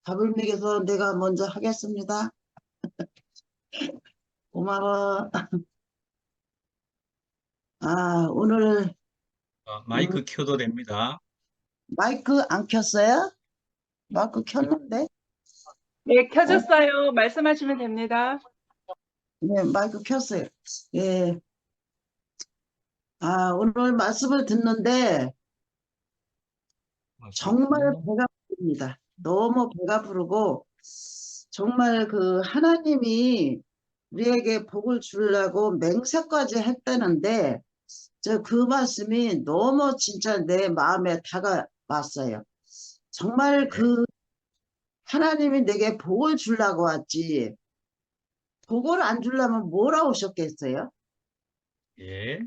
밥을 먹여서 내가 먼저 하겠습니다. 고마워. 오늘 음, 마이크 켜도 됩니다. 마이크 안 켰어요? 마이크 켰는데? 네, 어, 켜졌어요. 말씀하시면 됩니다. 네, 마이크 켰어요. 예. 오늘 말씀을 듣는데 정말 말씀하세요. 배가 부릅니다. 너무 배가 부르고 정말 그 하나님이 우리에게 복을 주려고 맹세까지 했다는데 저 그 말씀이 너무 진짜 내 마음에 다가왔어요. 정말 예, 그 하나님이 내게 복을 주려고 왔지 복을 안 주려면 뭐라 오셨겠어요? 예,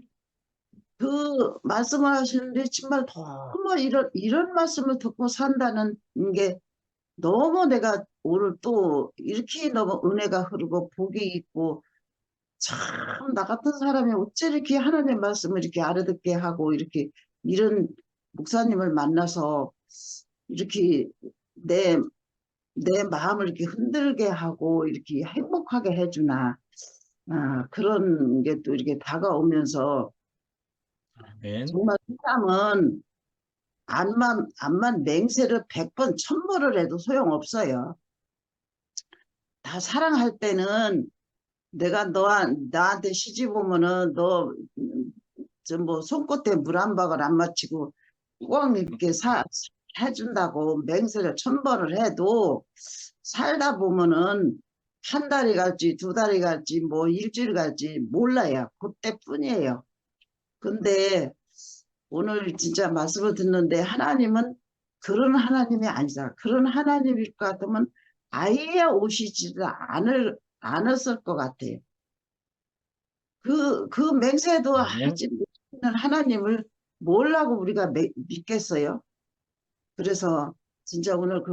그 말씀을 하시는데 정말 너무 이런 말씀을 듣고 산다는 게 너무 내가 오늘 또 이렇게 너무 은혜가 흐르고 복이 있고 참 나 같은 사람이 어째 이렇게 하나님의 말씀을 이렇게 알아듣게 하고 이렇게 이런 목사님을 만나서 이렇게 내, 내 마음을 이렇게 흔들게 하고 이렇게 행복하게 해주나 그런 게 또 이렇게 다가오면서 아멘. 정말 사람은 암만 맹세를 100번 1000번을 해도 소용없어요. 다 사랑할 때는 내가 나한테 시집 오면은 너 저 뭐 손끝에 물 한 방울 안 맞히고 꼭 이렇게 해준다고 맹세를 1000번을 해도 살다 보면은 한 달이 갈지 두 달이 갈지 뭐 일주일 갈지 몰라요. 그때뿐이에요. 근데 오늘 진짜 말씀을 듣는데 하나님은 그런 하나님이 아니다. 그런 하나님일 것 같으면 아예 오시지도 않았을 것 같아요. 그 맹세도 아멘. 하지 못하는 하나님을 뭘라고 우리가 믿겠어요? 그래서 진짜 오늘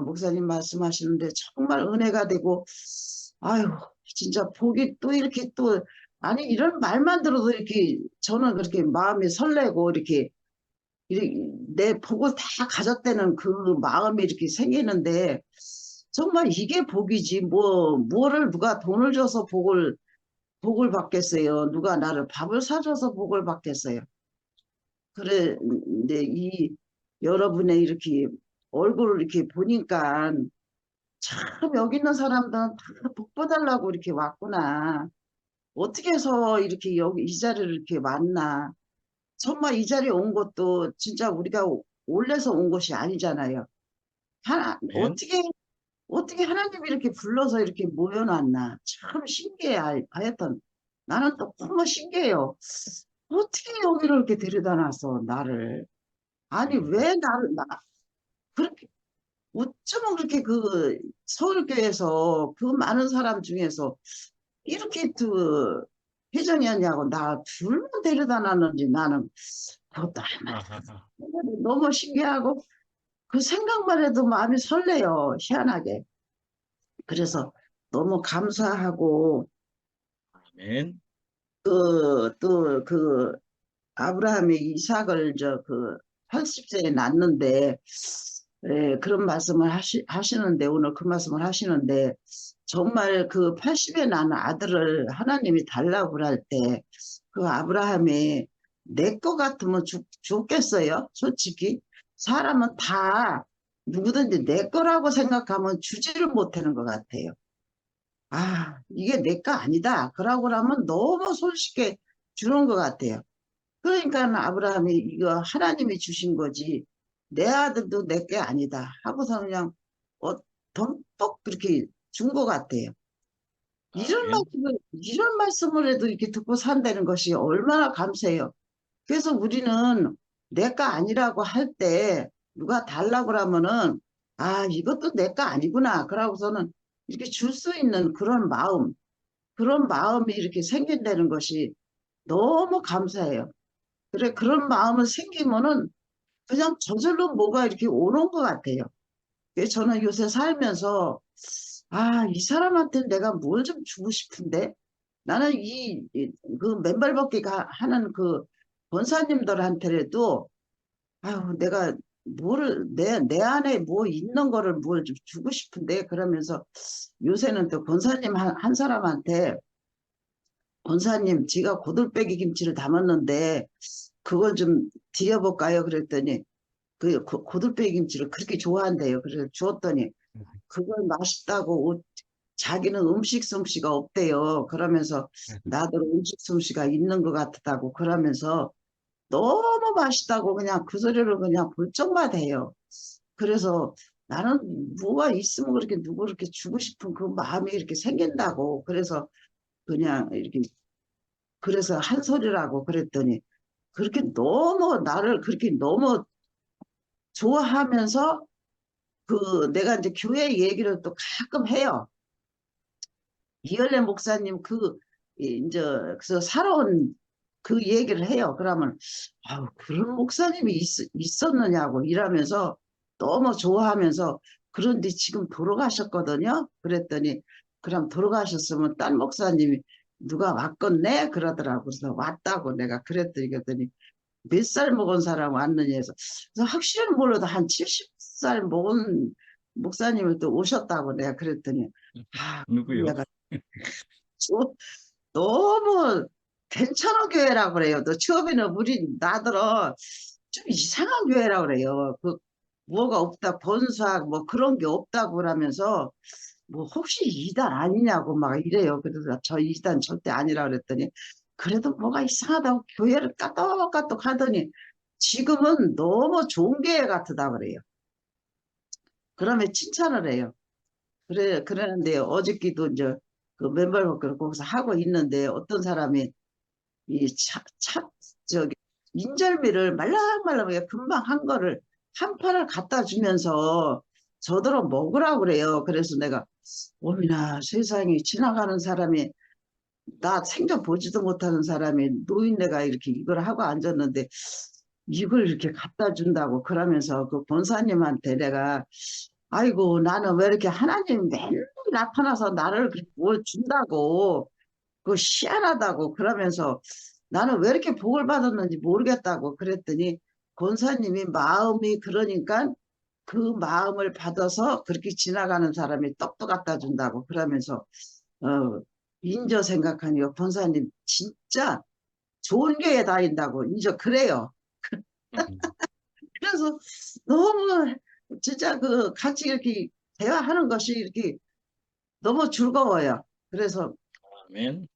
목사님 말씀하시는데 정말 은혜가 되고, 아유, 진짜 복이 또 이렇게 또, 아니, 이런 말만 들어도 이렇게 저는 그렇게 마음이 설레고 내 복을 다 가졌다는 그 마음이 이렇게 생기는데, 정말 이게 복이지, 뭐를 누가 돈을 줘서 복을 받겠어요. 누가 나를 밥을 사줘서 복을 받겠어요. 그래, 근데 여러분의 이렇게 얼굴을 이렇게 보니까 참 여기 있는 사람들은 다 복 받으려고 이렇게 왔구나. 어떻게 해서 이렇게 여기 이 자리를 이렇게 왔나. 정말 이 자리에 온 것도 진짜 우리가 올려서 온 것이 아니잖아요. 아멘. 어떻게 하나님이 이렇게 불러서 이렇게 모여놨나. 참 신기해. 하여튼 나는 또 너무 신기해요. 어떻게 여기를 이렇게 데려다 놨어, 나를. 아니, 왜 그렇게, 어쩌면 그렇게 서울교회에서 그 많은 사람 중에서 이렇게 회장이었냐고 나 둘만 데려다 놨는지 나는 그것도 하나 아하하. 너무 신기하고 그 생각만 해도 마음이 설레요, 희한하게. 그래서 너무 감사하고, 아멘. 또 아브라함이 이삭을 80세에 낳는데, 그런 말씀을 하시는데, 오늘 그 말씀을 하시는데, 정말 그 80에 낳은 아들을 하나님이 달라고 할 때, 그 아브라함이 내 거 같으면 죽겠어요? 솔직히. 사람은 다 누구든지 내 거라고 생각하면 주지를 못하는 것 같아요. 이게 내 거 아니다. 그러고 나면 너무 손쉽게 주는 것 같아요. 그러니까 아브라함이 이거 하나님이 주신 거지 내 아들도 내 게 아니다 하고서 그냥 어, 덤뻑 그렇게 준 것 같아요. 아멘. 이런 말씀을 해도 이렇게 듣고 산다는 것이 얼마나 감사해요. 그래서 우리는 내 거 아니라고 할 때 누가 달라고 그러면은 이것도 내 거 아니구나. 그러고서는 이렇게 줄 수 있는 그런 마음이 이렇게 생긴다는 것이 너무 감사해요. 그래, 그런 마음을 생기면은 그냥 저절로 뭐가 이렇게 오는 것 같아요. 그래서 저는 요새 살면서, 이 사람한테 내가 뭘 좀 주고 싶은데, 나는 그 맨발 걷기 하는 그 권사님들한테라도, 내가 내 안에 뭐 있는 거를 뭘 좀 주고 싶은데, 그러면서 요새는 또 권사님 한 사람한테, 권사님, 지가 고들빼기 김치를 담았는데, 그걸 좀 드려볼까요? 그랬더니, 그 고들빼기 김치를 그렇게 좋아한대요. 그래서 주었더니, 그걸 맛있다고, 자기는 음식 솜씨가 없대요. 그러면서, 나도 음식 솜씨가 있는 것 같다고, 그러면서, 너무 맛있다고 그냥 그 소리를 그냥 볼적만 해요. 그래서 나는 뭐가 있으면 그렇게 누구 이렇게 주고 싶은 그 마음이 이렇게 생긴다고. 그래서 그냥 이렇게, 그래서 한 소리라고 그랬더니, 그렇게 너무 나를 그렇게 너무 좋아하면서, 내가 이제 교회 얘기를 또 가끔 해요. 이열래 목사님 이제 그래서 살아온 그 얘기를 해요. 그러면 아우, 그런 목사님이 있었느냐고 이러면서 너무 좋아하면서, 그런데 지금 돌아가셨거든요. 그랬더니, 그럼 돌아가셨으면 딴 목사님이 누가 왔겠네 그러더라고. 그래서 왔다고 내가 그랬더니 몇 살 먹은 사람 왔느냐 해서, 그래서 확실히 몰라도 한 70살 먹은 목사님을 또 오셨다고 내가 그랬더니, 아, 누구요? 내가 너무 괜찮은 교회라고 그래요. 또 처음에는 나들은 좀 이상한 교회라고 그래요. 뭐가 없다, 본수학 뭐 그런 게 없다고 그러면서, 뭐 혹시 이단 아니냐고 막 이래요. 그래서 저 이단 절대 아니라 그랬더니, 그래도 뭐가 이상하다고 교회를 까똑까똑 하더니, 지금은 너무 좋은 교회 같다 그래요. 그러면 칭찬을 해요. 그러는데 어저께도 이제 그 멤버를 거기서 하고 있는데, 어떤 사람이 저기 인절미를 말랑말랑하게 금방 한 거를 한 판을 갖다 주면서 저더러 먹으라고 그래요. 그래서 내가, 어미나 세상에, 지나가는 사람이, 나 생전 보지도 못하는 사람이 노인네가 이렇게 이걸 하고 앉았는데 이걸 이렇게 갖다 준다고. 그러면서 그 본사님한테 내가, 아이고, 나는 왜 이렇게 하나님이 맨날 나타나서 나를 뭘 준다고, 그거 희한하다고. 그러면서 나는 왜 이렇게 복을 받았는지 모르겠다고 그랬더니, 권사님이 마음이 그러니까 그 마음을 받아서 그렇게 지나가는 사람이 떡도 갖다 준다고. 그러면서 어 인저 생각하니까 권사님 진짜 좋은 교회 다닌다고 인저 그래요. 그래서 너무 진짜 같이 이렇게 대화하는 것이 이렇게 너무 즐거워요. 그래서 아멘.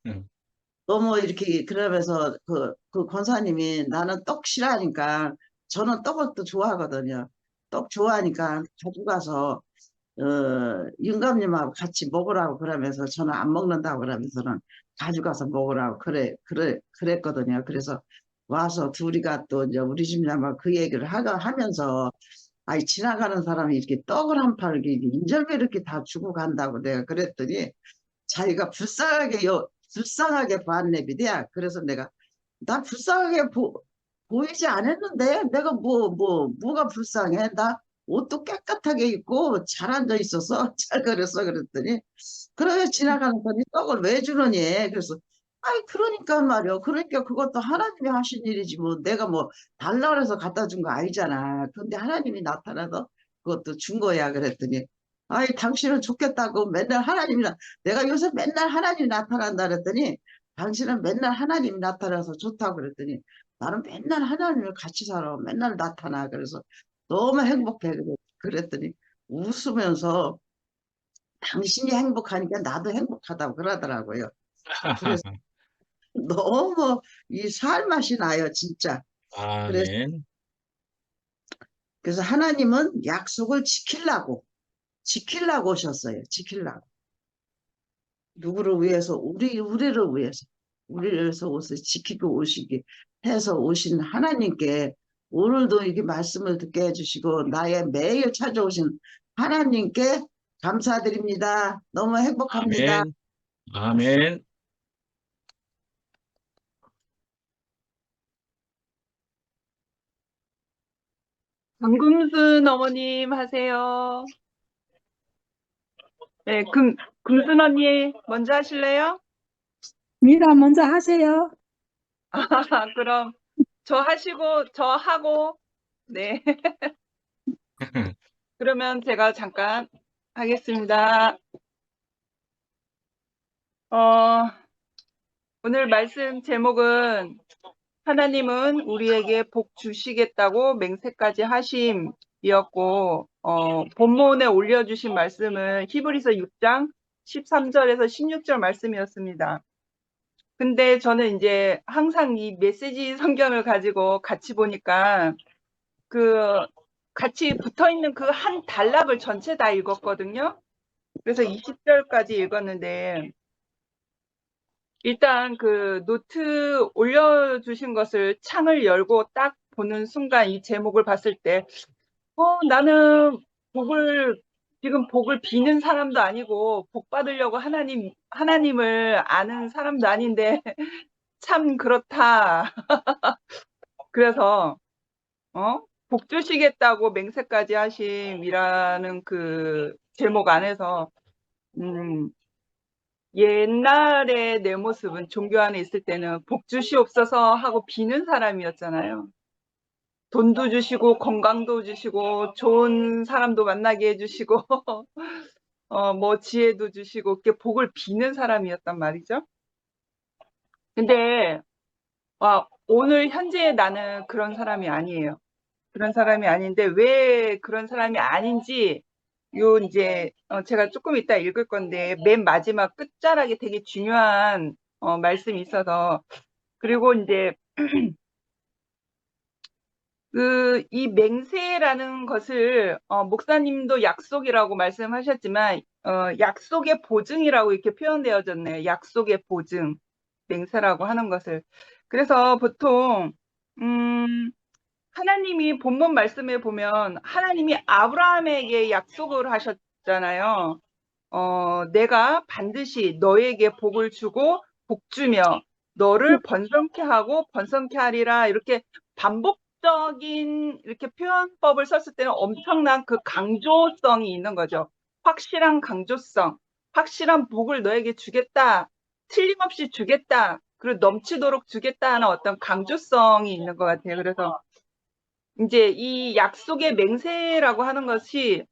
너무 이렇게, 그러면서 그 권사님이, 나는 떡 싫어하니까, 저는 떡을 또 좋아하거든요. 떡 좋아하니까 가져가서 영감님하고 같이 먹으라고 그러면서, 저는 안 먹는다고 그러면서는 가져가서 먹으라고 그랬거든요. 그래서 와서 둘이가 또 이제 우리 집사람 그 얘기를 하면서, 아이, 지나가는 사람이 이렇게 떡을 한 팔, 이렇게 인절미 이렇게 다 주고 간다고 내가 그랬더니, 자기가 불쌍하게 봤네 비대야. 그래서 내가, 나 불쌍하게 보이지 않았는데, 내가 뭐가 불쌍해? 나 옷도 깨끗하게 입고 잘 앉아 있어서 잘 그랬어. 그랬더니, 그래, 지나가는 사람이 떡을 왜 주느니? 그래서, 아이, 그러니까 말이야. 그러니까 그것도 하나님이 하신 일이지, 뭐 내가 뭐 달라 그래서 갖다 준 거 아니잖아. 근데 하나님이 나타나서 그것도 준 거야. 그랬더니, 아이, 당신은 좋겠다고 맨날 내가 요새 맨날 하나님이 나타난다 그랬더니, 당신은 맨날 하나님이 나타나서 좋다고 그랬더니, 나는 맨날 하나님을 같이 살아. 맨날 나타나. 그래서 너무 행복해. 그랬더니 웃으면서, 당신이 행복하니까 나도 행복하다고 그러더라고요. 그래서 너무 이 살맛이 나요, 진짜. 그래서, 아멘. 하나님은 약속을 지키려고 오셨어요. 지키려고. 누구를 위해서? 우리를 위해서. 우리를 위해서 지키고 오시기 해서 오신 하나님께, 오늘도 이렇게 말씀을 듣게 해주시고 나의 매일 찾아오신 하나님께 감사드립니다. 너무 행복합니다. 아멘. 아멘. 강금순 어머님 하세요. 네, 금순 언니 먼저 하실래요? 미라 먼저 하세요. 그럼 저 하고, 네. 그러면 제가 잠깐 하겠습니다. 오늘 말씀 제목은 하나님은 우리에게 복 주시겠다고 맹세까지 하심이었고, 본문에 올려주신 말씀은 히브리서 6장 13절에서 16절 말씀이었습니다. 근데 저는 이제 항상 이 메시지 성경을 가지고 같이 보니까 같이 붙어 있는 그 한 단락을 전체 다 읽었거든요. 그래서 20절까지 읽었는데, 일단 그 노트 올려주신 것을 창을 열고 딱 보는 순간 이 제목을 봤을 때, 나는 지금 복을 비는 사람도 아니고, 복 받으려고 하나님을 아는 사람도 아닌데, 참 그렇다. 그래서, 복 주시겠다고 맹세까지 하심이라는 그 제목 안에서, 옛날에 내 모습은 종교 안에 있을 때는 복 주시옵소서 하고 비는 사람이었잖아요. 돈도 주시고 건강도 주시고 좋은 사람도 만나게 해주시고 뭐 지혜도 주시고 이렇게 복을 비는 사람이었단 말이죠. 근데 오늘 현재 나는 그런 사람이 아니에요. 그런 사람이 아닌데 왜 그런 사람이 아닌지 이제 제가 조금 이따 읽을 건데 맨 마지막 끝자락에 되게 중요한 말씀이 있어서, 그리고 이제 이 맹세라는 것을 목사님도 약속이라고 말씀하셨지만 약속의 보증이라고 이렇게 표현되어졌네요. 약속의 보증, 맹세라고 하는 것을. 그래서 보통 하나님이 본문 말씀에 보면 하나님이 아브라함에게 약속을 하셨잖아요. 내가 반드시 너에게 복을 주고 복 주며 너를 번성케 하고 번성케 하리라, 이렇게 반복적인 이렇게 표현법을 썼을 때는 엄청난 그 강조성이 있는 거죠. 확실한 강조성, 확실한 복을 너에게 주겠다, 틀림없이 주겠다, 그리고 넘치도록 주겠다 하는 어떤 강조성이 있는 것 같아요. 그래서 이제 이 약속의 맹세라고 하는 것이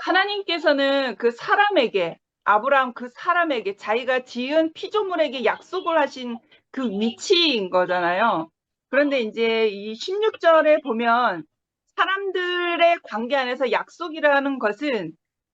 하나님께서는 그 사람에게, 아브라함 그 사람에게 자기가 지은 피조물에게 약속을 하신 그 위치인 거잖아요. 그런데 이제 이 16절에 보면 사람들의 관계 안에서 약속이라는 것은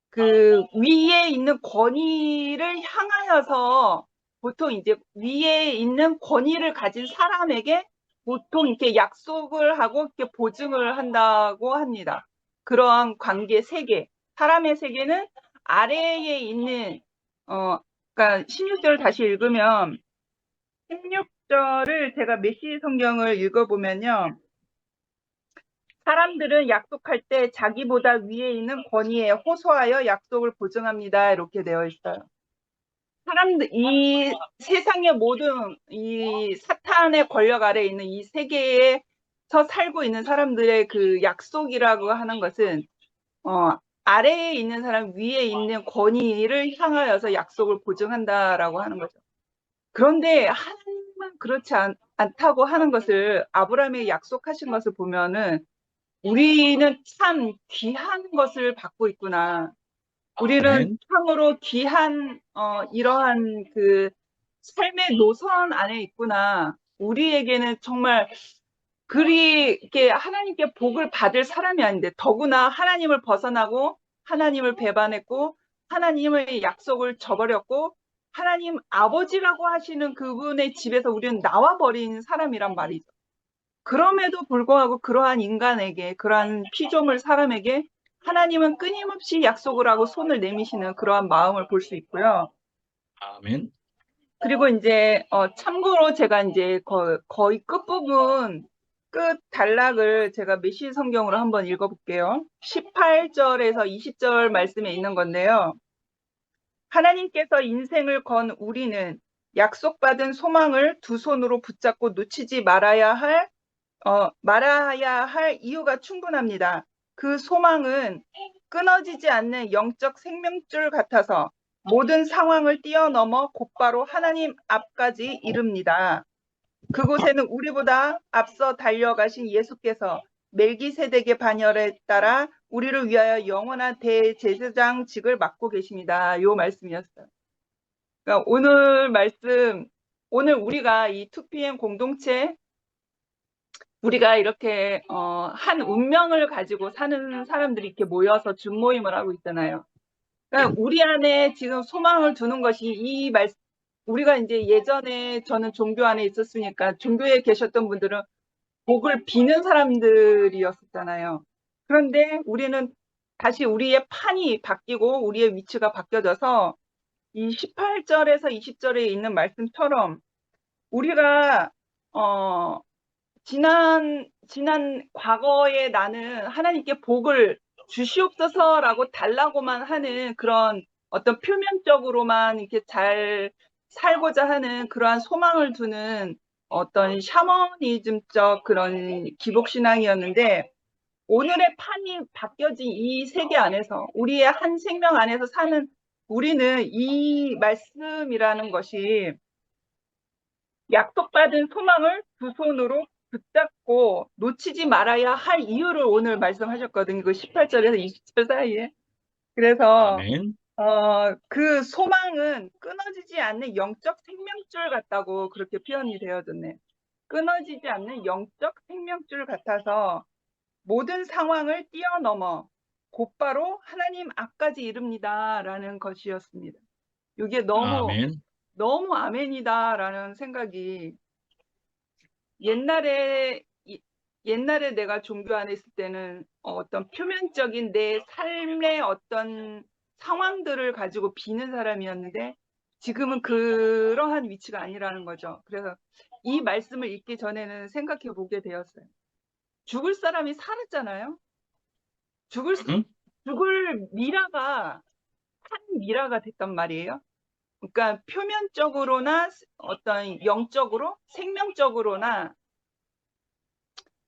그 위에 있는 권위를 향하여서, 보통 이제 위에 있는 권위를 가진 사람에게 보통 이렇게 약속을 하고 이렇게 보증을 한다고 합니다. 그러한 관계 세계, 사람의 세계는 아래에 있는 그러니까 16절을 다시 읽으면, 16절을 제가 메시지 성경을 읽어보면요, 사람들은 약속할 때 자기보다 위에 있는 권위에 호소하여 약속을 보증합니다, 이렇게 되어 있어요. 이 세상의 모든 이 사탄의 권력 아래에 있는 이 세계에서 살고 있는 사람들의 그 약속이라고 하는 것은 아래에 있는 사람, 위에 있는 권위를 향하여서 약속을 보증한다라고 하는 거죠. 그런데 하나님은 그렇지 않다고 하는 것을, 아브라함에게 약속하신 것을 보면은 우리는 참 귀한 것을 받고 있구나. 우리는 참으로 귀한 이러한 그 삶의 노선 안에 있구나. 우리에게는 정말 이렇게 하나님께 복을 받을 사람이 아닌데, 더구나 하나님을 벗어나고 하나님을 배반했고 하나님의 약속을 저버렸고 하나님 아버지라고 하시는 그분의 집에서 우리는 나와버린 사람이란 말이죠. 그럼에도 불구하고 그러한 인간에게, 그러한 피조물 사람에게 하나님은 끊임없이 약속을 하고 손을 내미시는 그러한 마음을 볼 수 있고요. 아멘. 그리고 이제 참고로 제가 이제 거의 끝부분, 끝 단락을 제가 메시지 성경으로 한번 읽어볼게요. 18절에서 20절 말씀에 있는 건데요. 하나님께서 인생을 건 우리는 약속받은 소망을 두 손으로 붙잡고 놓치지 말아야 할 이유가 충분합니다. 그 소망은 끊어지지 않는 영적 생명줄 같아서 모든 상황을 뛰어넘어 곧바로 하나님 앞까지 이릅니다. 그곳에는 우리보다 앞서 달려가신 예수께서 멜기세덱의 반열에 따라 우리를 위하여 영원한 대제사장직을 맡고 계십니다. 요 말씀이었어요. 그러니까 오늘 말씀, 오늘 우리가 이 2PM 공동체, 우리가 이렇게 한 운명을 가지고 사는 사람들이 이렇게 모여서 준모임을 하고 있잖아요. 그러니까 우리 안에 지금 소망을 두는 것이 이 말씀, 우리가 이제 예전에 저는 종교 안에 있었으니까 종교에 계셨던 분들은 복을 비는 사람들이었잖아요. 그런데 우리는 다시 우리의 판이 바뀌고 우리의 위치가 바뀌어져서 이 18절에서 20절에 있는 말씀처럼 우리가 지난 과거에 나는 하나님께 복을 주시옵소서라고 달라고만 하는 그런 어떤 표면적으로만 이렇게 잘 살고자 하는 그러한 소망을 두는 어떤 샤머니즘적 그런 기복신앙이었는데, 오늘의 판이 바뀌어진 이 세계 안에서 우리의 한 생명 안에서 사는 우리는 이 말씀이라는 것이 약속받은 소망을 두 손으로 붙잡고 놓치지 말아야 할 이유를 오늘 말씀하셨거든요. 그 18절에서 20절 사이에. 그래서 아멘. 그 소망은 끊어지지 않는 영적 생명줄 같다고 그렇게 표현이 되어졌네. 끊어지지 않는 영적 생명줄 같아서 모든 상황을 뛰어넘어 곧바로 하나님 앞까지 이릅니다라는 것이었습니다. 이게 아멘. 너무 아멘이다라는 생각이, 옛날에 내가 종교 안에 있을 때는 어떤 표면적인 내 삶의 어떤 상황들을 가지고 비는 사람이었는데 지금은 그러한 위치가 아니라는 거죠. 그래서 이 말씀을 읽기 전에는 생각해 보게 되었어요. 죽을 사람이 살았잖아요. 죽을 미라가 한 미라가 됐단 말이에요. 그러니까 표면적으로나 어떤 영적으로, 생명적으로나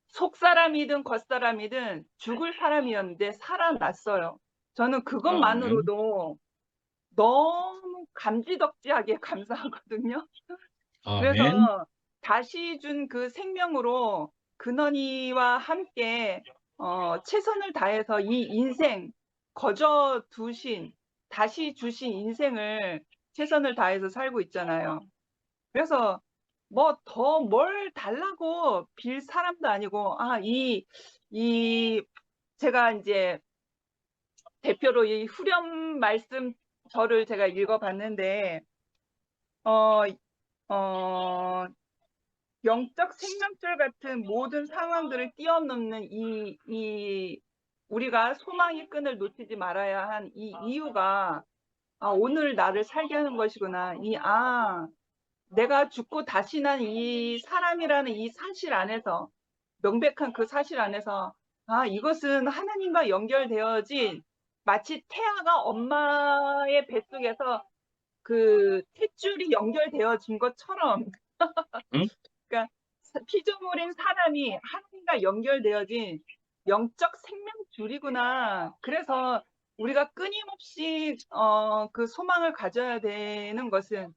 속사람이든 겉사람이든 죽을 사람이었는데 살아났어요. 저는 그것만으로도 너무 감지덕지하게 감사하거든요. 아멘. 그래서 다시 준 그 생명으로 근원이와 함께 최선을 다해서 이 인생, 거저 두신, 다시 주신 인생을 최선을 다해서 살고 있잖아요. 그래서 뭐 더 뭘 달라고 빌 사람도 아니고, 제가 이제 대표로 이 후렴 말씀 저를 제가 읽어봤는데, 영적 생명줄 같은 모든 상황들을 뛰어넘는 우리가 소망의 끈을 놓치지 말아야 한 이 이유가, 오늘 나를 살게 하는 것이구나. 내가 죽고 다시 난 이 사람이라는 이 사실 안에서, 명백한 그 사실 안에서, 이것은 하나님과 연결되어진, 마치 태아가 엄마의 뱃속에서 그 탯줄이 연결되어진 것처럼, 응? 그러니까 피조물인 사람이 하나님과 연결되어진 영적 생명줄이구나. 그래서 우리가 끊임없이 그 소망을 가져야 되는 것은,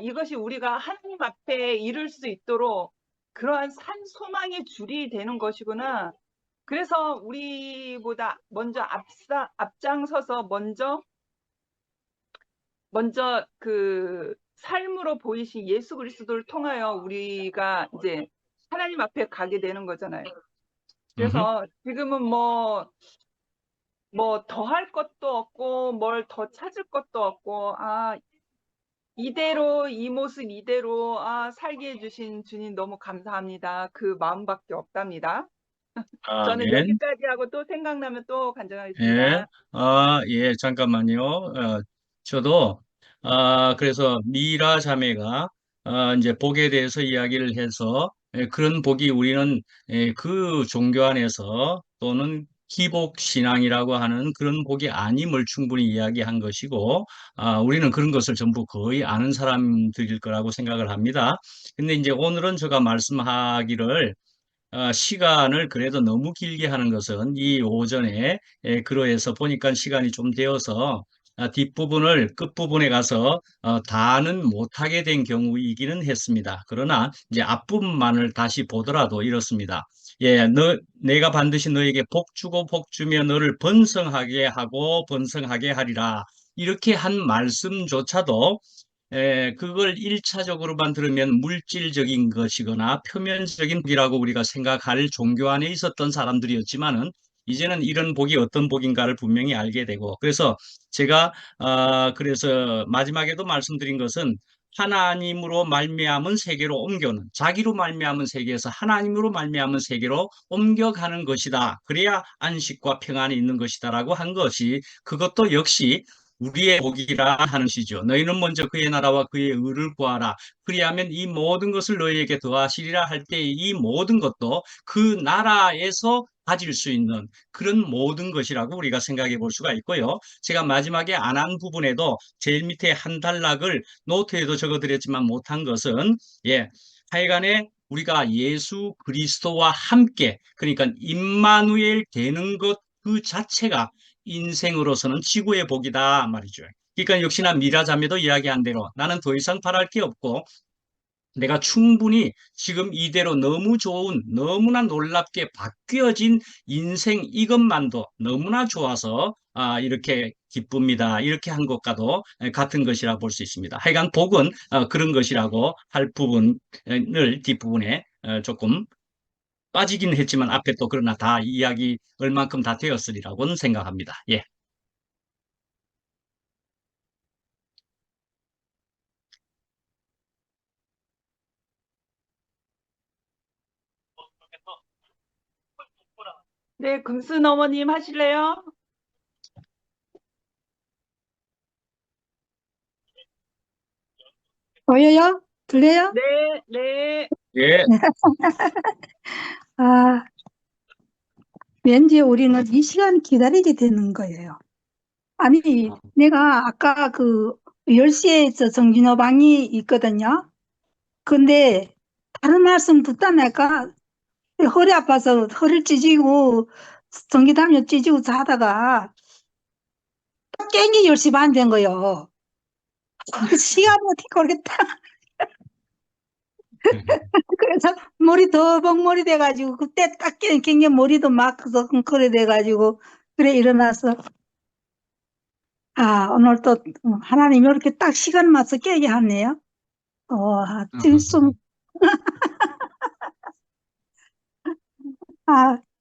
이것이 우리가 하나님 앞에 이룰 수 있도록 그러한 산 소망의 줄이 되는 것이구나. 그래서 우리보다 먼저 앞장서서 먼저 그 삶으로 보이신 예수 그리스도를 통하여 우리가 이제 하나님 앞에 가게 되는 거잖아요. 그래서 지금은 뭐 더할 것도 없고 뭘 더 찾을 것도 없고, 이대로 이 모습 이대로 살게 해주신 주님 너무 감사합니다. 그 마음밖에 없답니다. 저는 아멘. 여기까지 하고 또 생각나면 또 예, 간증하겠습니다. 예, 잠깐만요. 저도, 그래서 미라 자매가, 이제 복에 대해서 이야기를 해서, 그런 복이 우리는, 그 종교 안에서 또는 기복 신앙이라고 하는 그런 복이 아님을 충분히 이야기한 것이고, 우리는 그런 것을 전부 거의 아는 사람들일 거라고 생각을 합니다. 근데 이제 오늘은 제가 말씀하기를, 시간을 그래도 너무 길게 하는 것은 이 오전에 그로해서 보니까 시간이 좀 되어서 뒷부분을 끝부분에 가서 다는 못하게 된 경우이기는 했습니다. 그러나 이제 앞부분만을 다시 보더라도 이렇습니다. 예, 내가 반드시 너에게 복 주고 복 주며 너를 번성하게 하고 번성하게 하리라. 이렇게 한 말씀조차도 그걸 일차적으로만 들으면 물질적인 것이거나 표면적인 복이라고 우리가 생각할 종교 안에 있었던 사람들이었지만은 이제는 이런 복이 어떤 복인가를 분명히 알게 되고 그래서 제가 그래서 마지막에도 말씀드린 것은 하나님으로 말미암은 세계로 옮겨는 자기로 말미암은 세계에서 하나님으로 말미암은 세계로 옮겨가는 것이다. 그래야 안식과 평안이 있는 것이다라고 한 것이 그것도 역시 우리의 복이라 하는 것이죠. 너희는 먼저 그의 나라와 그의 의를 구하라. 그리하면 이 모든 것을 너희에게 더하시리라 할 때 이 모든 것도 그 나라에서 가질 수 있는 그런 모든 것이라고 우리가 생각해 볼 수가 있고요. 제가 마지막에 안 한 부분에도 제일 밑에 한 단락을 노트에도 적어드렸지만 못한 것은 하여간에 우리가 예수 그리스도와 함께 그러니까 임마누엘 되는 것 그 자체가 인생으로서는 지구의 복이다 말이죠. 그러니까 역시나 미라 자매도 이야기한 대로 나는 더 이상 바랄 게 없고 내가 충분히 지금 이대로 너무 좋은 너무나 놀랍게 바뀌어진 인생 이것만도 너무나 좋아서 이렇게 기쁩니다. 이렇게 한 것과도 같은 것이라 볼 수 있습니다. 하여간 복은 그런 것이라고 할 부분을 뒷부분에 조금 빠지긴 했지만 앞에 또 그러나 다 이야기 얼만큼 다 되었으리라고는 생각합니다. 예. 네, 금순 어머님 하실래요? 보여요? 들려요? 네, 네. 예. 아, 왠지 우리는 이 시간 기다리게 되는 거예요. 아니, 내가 아까 그 10시에 정진호 방이 있거든요. 근데 다른 말씀 듣다 내가 허리 아파서 허리를 찢이고 전기담요 찢이고 자다가 깬 게 10시 반 된 거예요. 시간이 어떻게 모르겠다. 그래서 머리 더벅머리 돼가지고 그때 딱 깬게 머리도 막 그래 돼가지고 그래 일어나서 오늘 또 하나님이 이렇게 딱 시간 맞춰 깨게 하네요. 좀,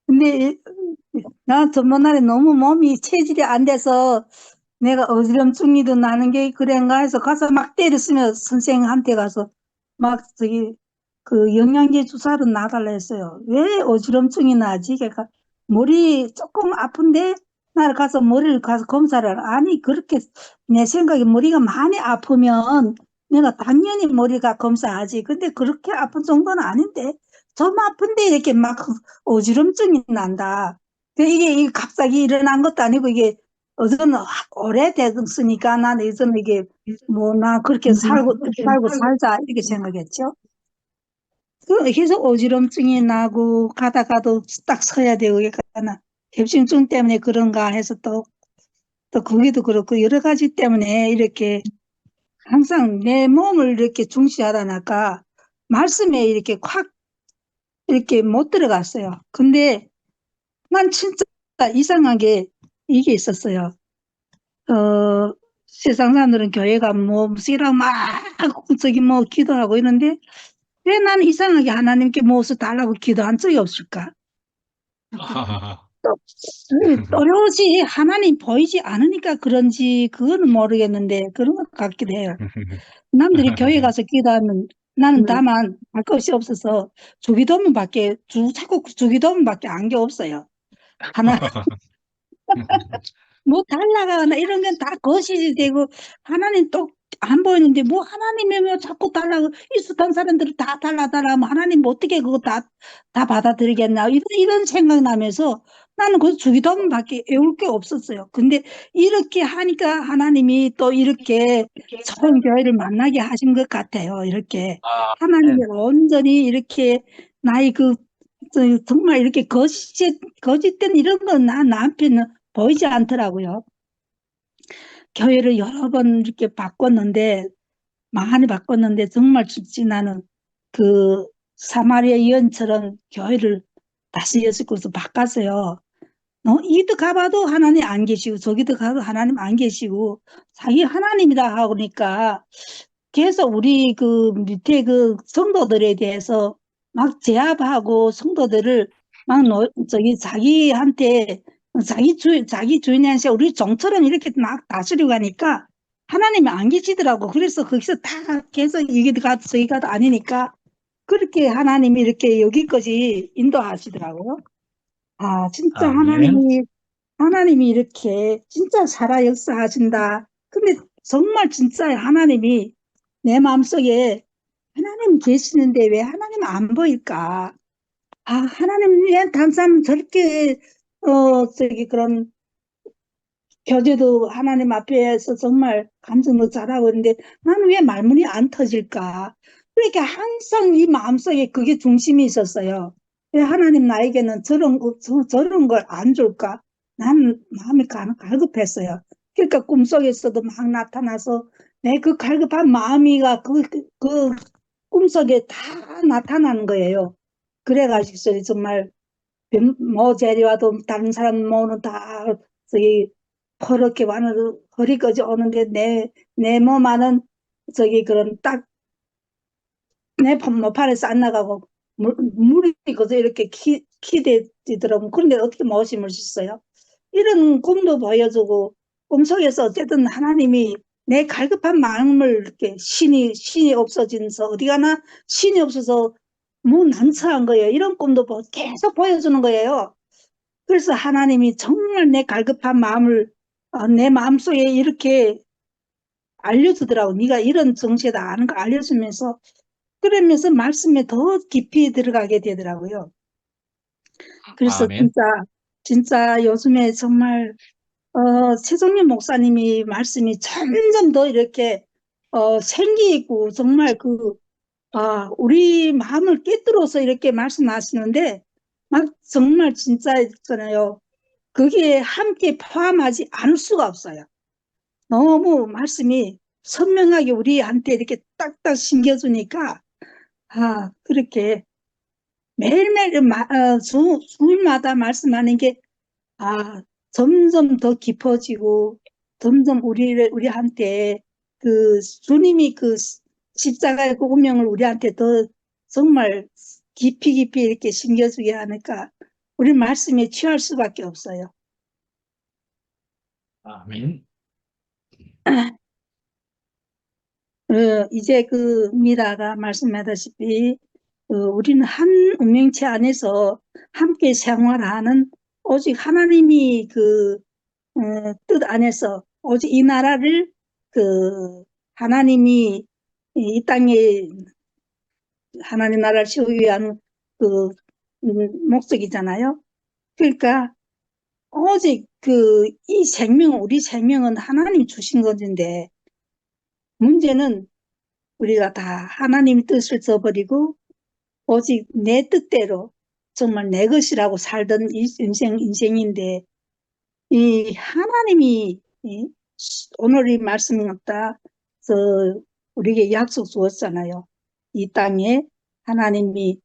근데 나 전번날에 너무 몸이 체질이 안 돼서 내가 어지럼증이도 나는 게 그런가 해서 가서 막 때렸으면 선생한테 가서 막 그 영양제 주사를 놔달라 했어요. 왜 어지럼증이 나지? 걔가 머리 조금 아픈데 나를 가서 머리를 가서 검사를 하라. 아니 그렇게 내 생각에 머리가 많이 아프면 내가 당연히 머리가 검사하지. 근데 그렇게 아픈 정도는 아닌데 좀 아픈데 이렇게 막 어지럼증이 난다. 이게 갑자기 일어난 것도 아니고 이게 어제는 오래됐으니까 나는 예전에 이게 뭐 나 그렇게 살고 살자 이렇게 생각했죠. 그래서 어지럼증이 나고 가다가도 딱 서야 되고 그러니까 나 협심증 때문에 그런가 해서 또 거기도 그렇고 여러 가지 때문에 이렇게 항상 내 몸을 이렇게 중시하다 나가 말씀에 이렇게 확 이렇게 못 들어갔어요. 근데 난 진짜 이상하게 이게 있었어요. 세상 사람들은 교회가 뭐 무시라고 막 뭐 기도하고 이런데 왜 나는 이상하게 하나님께 무엇을 달라고 기도한 적이 없을까? 또렷이 하나님 보이지 않으니까 그런지 그거는 모르겠는데 그런 것 같기도 해요. 남들이 교회 가서 기도하면 나는 다만 할 것이 없어서 자꾸 주기도문밖에 안 게 없어요. 하나 뭐 달라가거나 이런 건 다 거시지 되고 하나님 또 안 보이는데 뭐 하나님이 뭐 자꾸 달라고 익숙한 사람들은 다 달라 하면 하나님 뭐 어떻게 그거 다 받아들이겠나 이런 생각 나면서 나는 그 주기도문밖에 외울 게 없었어요. 근데 이렇게 하니까 하나님이 또 이렇게 좋은 교회를 만나게 하신 것 같아요. 이렇게 하나님이 온전히 이렇게 나의 정말 이렇게 거짓된 이런 건 나한테는 보이지 않더라고요. 교회를 여러 번 이렇게 바꿨는데, 많이 바꿨는데, 정말 나는 그 사마리아 여인처럼 교회를 다시 예수께서 바꿨어요. 이도 가봐도 하나님 안 계시고 저기도 가도 하나님 안 계시고 자기 하나님이라 하니까 계속 우리 그 밑에 그 성도들에 대해서 막 제압하고 성도들을 막 자기한테 자기 주인한테 우리 종처럼 이렇게 막 다스리고 가니까 하나님이 안 계시더라고. 그래서 거기서 다 계속 이게 가도 저기 가도 아니니까 그렇게 하나님이 이렇게 여기까지 인도하시더라고요. 아, 진짜 아멘. 하나님이 이렇게 진짜 살아 역사하신다. 근데 정말 진짜 하나님이 내 마음속에 하나님 계시는데 왜 하나님 안 보일까? 아, 하나님 왜 다른 사람 저렇게, 그런 교제도 하나님 앞에서 정말 감정도 잘하고 있는데 나는 왜 말문이 안 터질까? 그러니까 항상 이 마음속에 그게 중심이 있었어요. 왜 하나님 나에게는 저런 걸 안 줄까? 나는 마음이 갈급했어요. 그러니까 꿈속에서도 막 나타나서 내 그 갈급한 마음이가 그 꿈속에 다 나타나는 거예요. 그래가지고 정말 뭐 제리와도 다른 사람 뭐는 다 저기 그렇게 와는 허리까지 오는데 내 몸 안은 그런 딱 내 몸판에서 안 나가고 물이 그저 이렇게 키대지더라고. 그런데 어떻게 모심을 씻어요? 이런 꿈도 보여주고 꿈속에서 어쨌든 하나님이 내 갈급한 마음을 이렇게 신이 없어진서 어디 가나 신이 없어서 뭐 난처한 거예요. 이런 꿈도 계속 보여주는 거예요. 그래서 하나님이 정말 내 갈급한 마음을 내 마음속에 이렇게 알려주더라고. 네가 이런 정체다 아는 거 알려주면서 그러면서 말씀에 더 깊이 들어가게 되더라고요. 그래서 아멘. 진짜 요즘에 정말 최종윤 목사님이 말씀이 점점 더 이렇게 생기 있고 정말 우리 마음을 꿰뚫어서 이렇게 말씀하시는데 막 정말 진짜 있잖아요. 거기에 함께 포함하지 않을 수가 없어요. 너무 말씀이 선명하게 우리한테 이렇게 딱딱 심겨주니까 그렇게 매일매일 주일마다 말씀하는 게 점점 더 깊어지고 점점 우리한테 그 주님이 그 십자가의 그 운명을 우리한테 더 정말 깊이 이렇게 심겨주게 하니까 우리 말씀에 취할 수밖에 없어요. 아멘. 이제 미라가 말씀하다시피 우리는 한 운명체 안에서 함께 생활하는 오직 하나님이 뜻 안에서 오직 이 나라를 하나님이 이 땅에 하나님 나라를 세우기 위한 목적이잖아요. 그러니까 오직 우리 생명은 하나님이 주신 것인데 문제는 우리가 다 하나님의 뜻을 저버리고 오직 내 뜻대로 정말 내 것이라고 살던 이 인생인데 이 하나님이 오늘 이 말씀 다 우리에게 약속 주었잖아요. 이 땅에 하나님이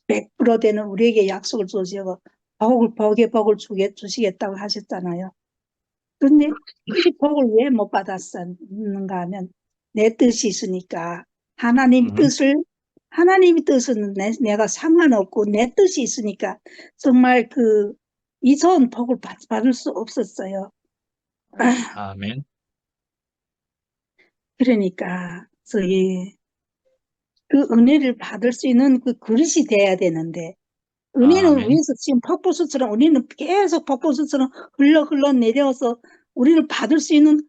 100% 되는 우리에게 약속을 주시고 복을 주시겠다고 하셨잖아요. 그런데 그 복을 왜 못 받았는가 하면 내 뜻이 있으니까 하나님의 뜻은 내가 상관없고 내 뜻이 있으니까 정말 이 좋은 복을 받을 수 없었어요. 아멘. 그러니까 그 은혜를 받을 수 있는 그 그릇이 돼야 되는데 은혜는 아멘. 위에서 지금 폭포수처럼 우리는 계속 폭포수처럼 흘러 내려와서 우리를 받을 수 있는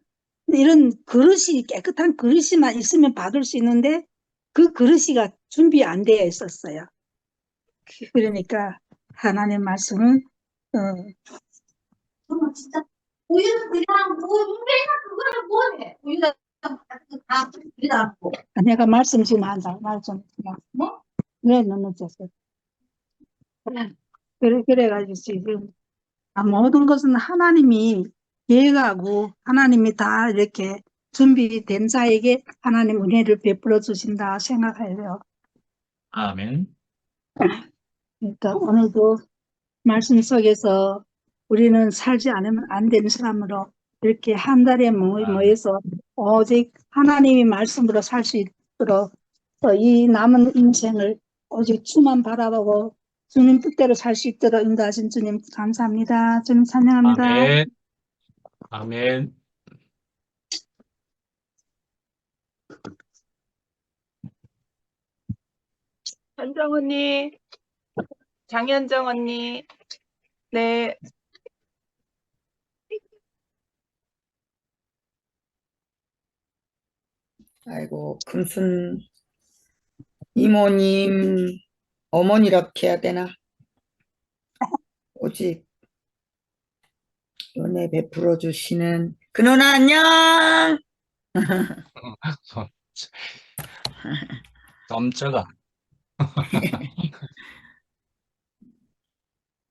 이런 그릇이 깨끗한 그릇이만 있으면 받을 수 있는데 그 그릇이가 준비 안 되어 있었어요. 그러니까 하나님의 말씀은 진짜 우유는 그냥 맨날 그거를 뭐해? 우유가 다 그리다 않고. 내가 말씀 지금 한다. 말씀 뭐? 왜 늦었어? 그래가지고 지금 모든 것은 하나님이 계획하고 하나님이 다 이렇게 준비된 자에게 하나님 은혜를 베풀어 주신다 생각해요. 아멘. 그러니까 오늘도 말씀 속에서 우리는 살지 않으면 안 되는 사람으로 이렇게 한 달에 모여서 오직 하나님의 말씀으로 살 수 있도록 또 이 남은 인생을 오직 주만 바라보고 주님 뜻대로 살 수 있도록 인도하신 주님 감사합니다. 주님 찬양합니다. 아멘. 아멘. 현정 언니, 장현정 언니, 네, 아이고, 금순 이모님, 어머니라고 해야 되나? 오직 은혜 베풀어 주시는 그 누나 안녕! 깜짝아.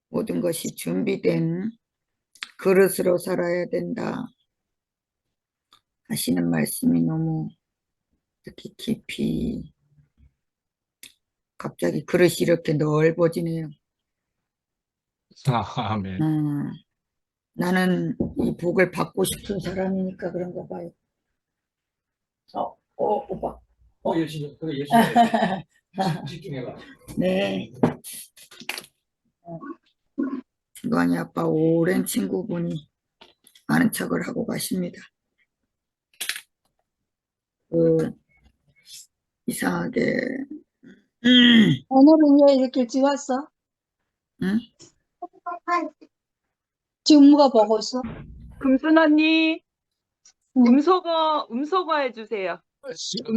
모든 것이 준비된 그릇으로 살아야 된다 하시는 말씀이 너무 이렇게 깊이 갑자기 그릇이 이렇게 넓어지네요. 아멘. 나는 이 복을 받고 싶은 사람이니까 그런가 봐요. 오빠. 예수, 그래, 예수. 집중해봐. 네. 김관희 아빠 오랜 친구분이 아는 척을 하고 가십니다. 이상하게 오늘은 왜 이렇게 일찍 왔어? 응? 지금 누가 보고 있어? 금순 언니, 응. 음소거 해주세요.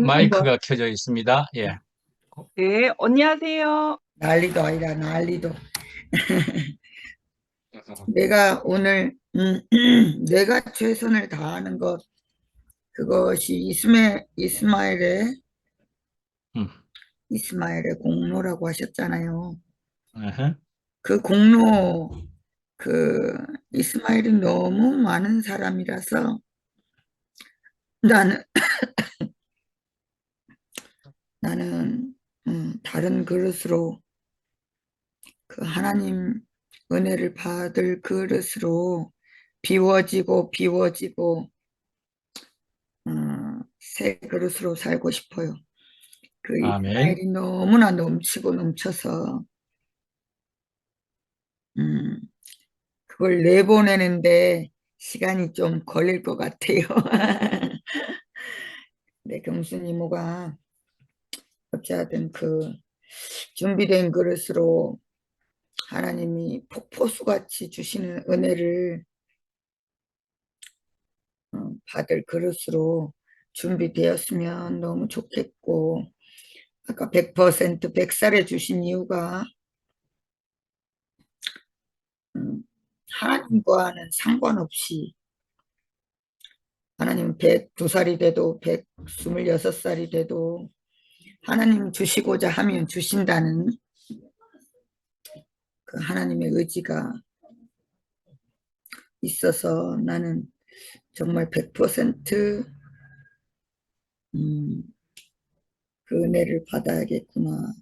마이크가 켜져 있습니다. 예. 네, 언니 하세요. 난리도 아니라 난리도. 내가 오늘 내가 최선을 다하는 것 그것이 이스마엘의 공로라고 하셨잖아요. 어허. 그 공로 이스마엘이 너무 많은 사람이라서 나는 다른 그릇으로 그 하나님 은혜를 받을 그릇으로 비워지고 새 그릇으로 살고 싶어요. 그 아멘. 이스마엘이 너무나 넘치고 넘쳐서 그걸 내보내는데 시간이 좀 걸릴 것 같아요. 네, 경순 이모가 어찌하든 그 준비된 그릇으로 하나님이 폭포수같이 주시는 은혜를 받을 그릇으로 준비되었으면 너무 좋겠고, 아까 100% 100살에 주신 이유가 하나님과는 상관없이 하나님 102살이 돼도 126살이 돼도 하나님 주시고자 하면 주신다는 그 하나님의 의지가 있어서 나는 정말 100% 그 은혜를 받아야겠구나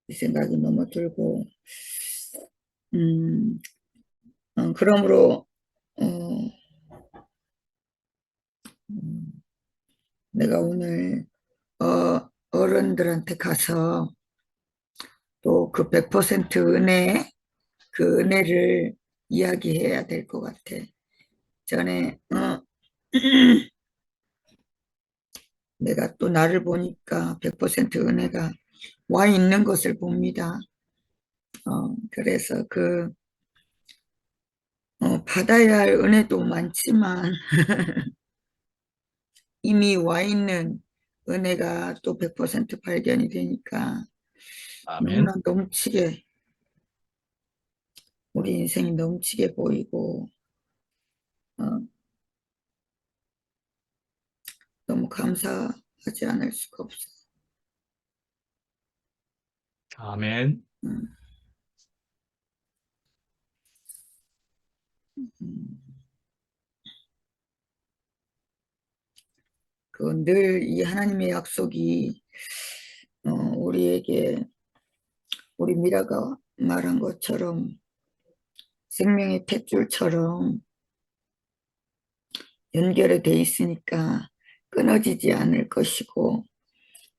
이 생각이 너무 들고 그러므로 내가 오늘 어른들한테 가서 또 그 100% 은혜 그 은혜를 이야기해야 될 것 같아. 전에 내가 또 나를 보니까 100% 은혜가 와 있는 것을 봅니다. 그래서 받아야 할 은혜도 많지만 이미 와 있는 은혜가 또 100% 발견이 되니까 아멘. 너무나 넘치게 우리 인생이 넘치게 보이고 너무 감사하지 않을 수가 없어요. 아멘. 늘 이 하나님의 약속이 우리에게 우리 미라가 말한 것처럼 생명의 탯줄처럼 연결이 돼 있으니까 끊어지지 않을 것이고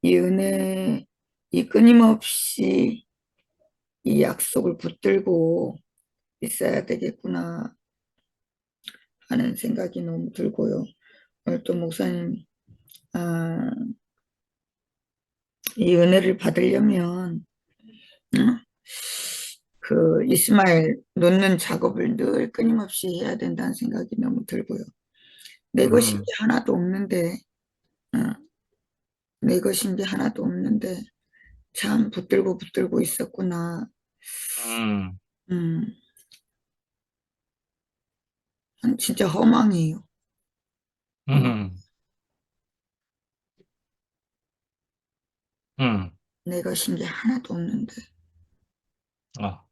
이 은혜, 이 끊임없이 이 약속을 붙들고 있어야 되겠구나 하는 생각이 너무 들고요. 오늘 또 목사님 이 은혜를 받으려면 그 이스마엘 놓는 작업을 늘 끊임없이 해야 된다는 생각이 너무 들고요. 내 것인 게 하나도 없는데 내 것인 게 하나도 없는데 참 붙들고 있었구나. 음, 진짜 허망해요. 내 것인 게 하나도 없는데 아.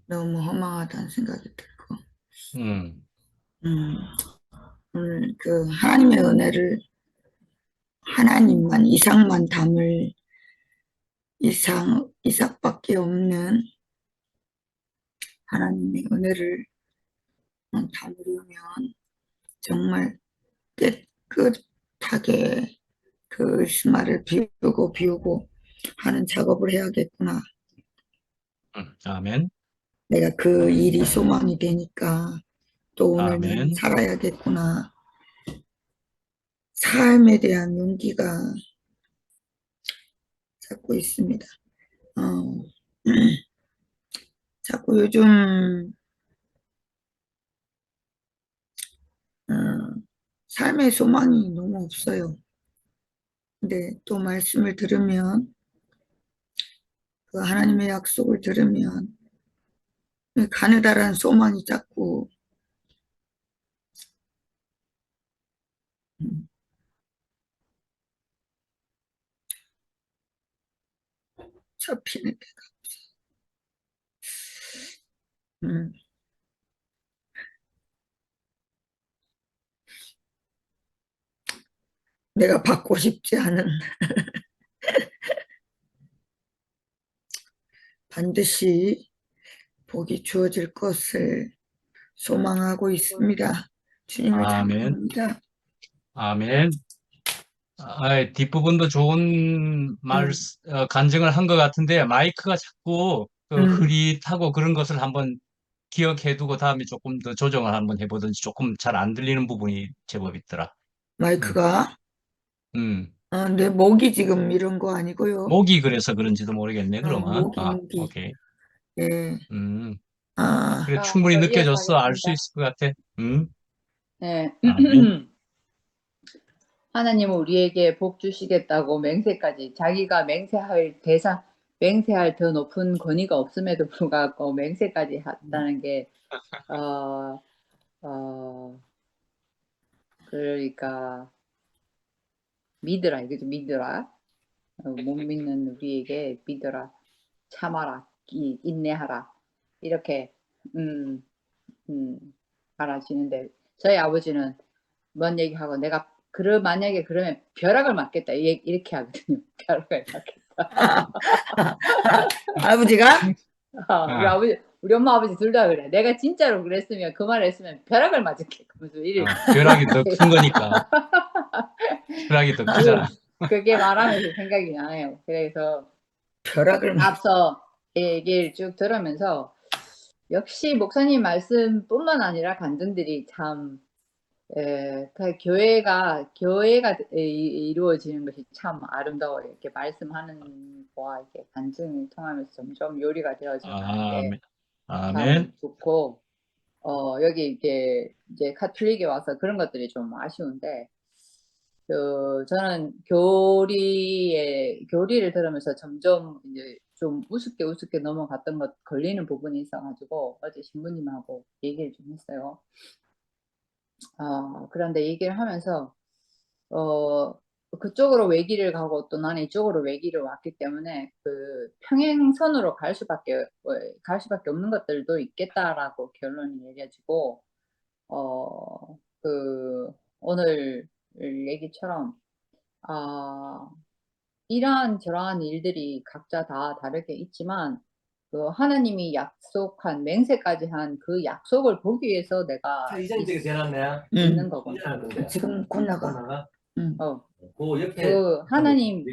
너무 허망하다는 생각이 들고 오늘 그 하나님의 은혜를 하나님만 이삭만 담을 이삭밖에 없는 하나님의 은혜를 담으려면 정말 깨끗하게 그 스마를 비우고 하는 작업을 해야겠구나. 아멘. 내가 그 일이 소망이 되니까 또 오늘 나는 아멘. 살아야겠구나. 삶에 대한 용기가 자꾸 있습니다. 자꾸 요즘 삶의 소망이 너무 없어요. 근데 또 말씀을 들으면 그 하나님의 약속을 들으면 가느다란 소망이 자꾸 잡히는 데가 내가 받고 싶지 않은 반드시 복이 주어질 것을 소망하고 있습니다. 주님을 아멘. 찬양합니다. 아멘. 뒷부분도 좋은 간증을 한 것 같은데, 마이크가 자꾸 흐릿하고 그런 것을 한번 기억해 두고 다음에 조금 더 조정을 한번 해보든지 조금 잘 안 들리는 부분이 제법 있더라. 마이크가 음. 내 목이 지금 이런 거 아니고요. 목이 그래서 그런지도 모르겠네, 그러면. 목이. 오케이. 예. 그래, 충분히 느껴졌어. 알 수 있을 것 같아. 네. 아멘. 하나님은 우리에게 복 주시겠다고 맹세까지 자기가 맹세할 더 높은 권위가 없음에도 불구하고 맹세까지 했다는 게 그러니까 믿으라 이거죠. 믿으라. 못 믿는 우리에게 믿어라, 참아라, 인내하라 이렇게 말하시는데 저희 아버지는 뭔 얘기하고 내가 만약에 그러면 벼락을 맞겠다 이렇게 하거든요. 벼락을 맞겠다. 아버지가? 우리 엄마 아버지 둘 다 그래. 내가 진짜로 그랬으면 그 말을 했으면 벼락을 맞을게. 벼락이 더 큰 거니까. 벼락이 더 크잖아. 그게 말하면서 생각이 나요. 그래서 벼락을 앞서 얘기를 쭉 들으면서 역시 목사님 말씀뿐만 아니라 간증들이 참 교회가 이루어지는 것이 참 아름다워요. 이렇게 말씀하는 거와 이렇게 간증을 통하면서 점점 요리가 되어져가는 게 아멘. 참 좋고 여기 이제 카톨릭에 와서 그런 것들이 좀 아쉬운데 저는 교리를 들으면서 점점 이제 좀 우습게 넘어갔던 걸리는 부분이 있어가지고 어제 신부님하고 얘기를 좀 했어요. 그런데 얘기를 하면서 그쪽으로 외길을 가고 또 나는 이쪽으로 외길을 왔기 때문에 그 평행선으로 갈 수밖에 없는 것들도 있겠다라고 결론이 내려지고 오늘 얘기처럼 이러한 저러한 일들이 각자 다 다르게 있지만 그 하나님이 약속한 맹세까지 한 그 약속을 보기 위해서 내가 있는 거구나. 지금 곧 나가. 그 하나님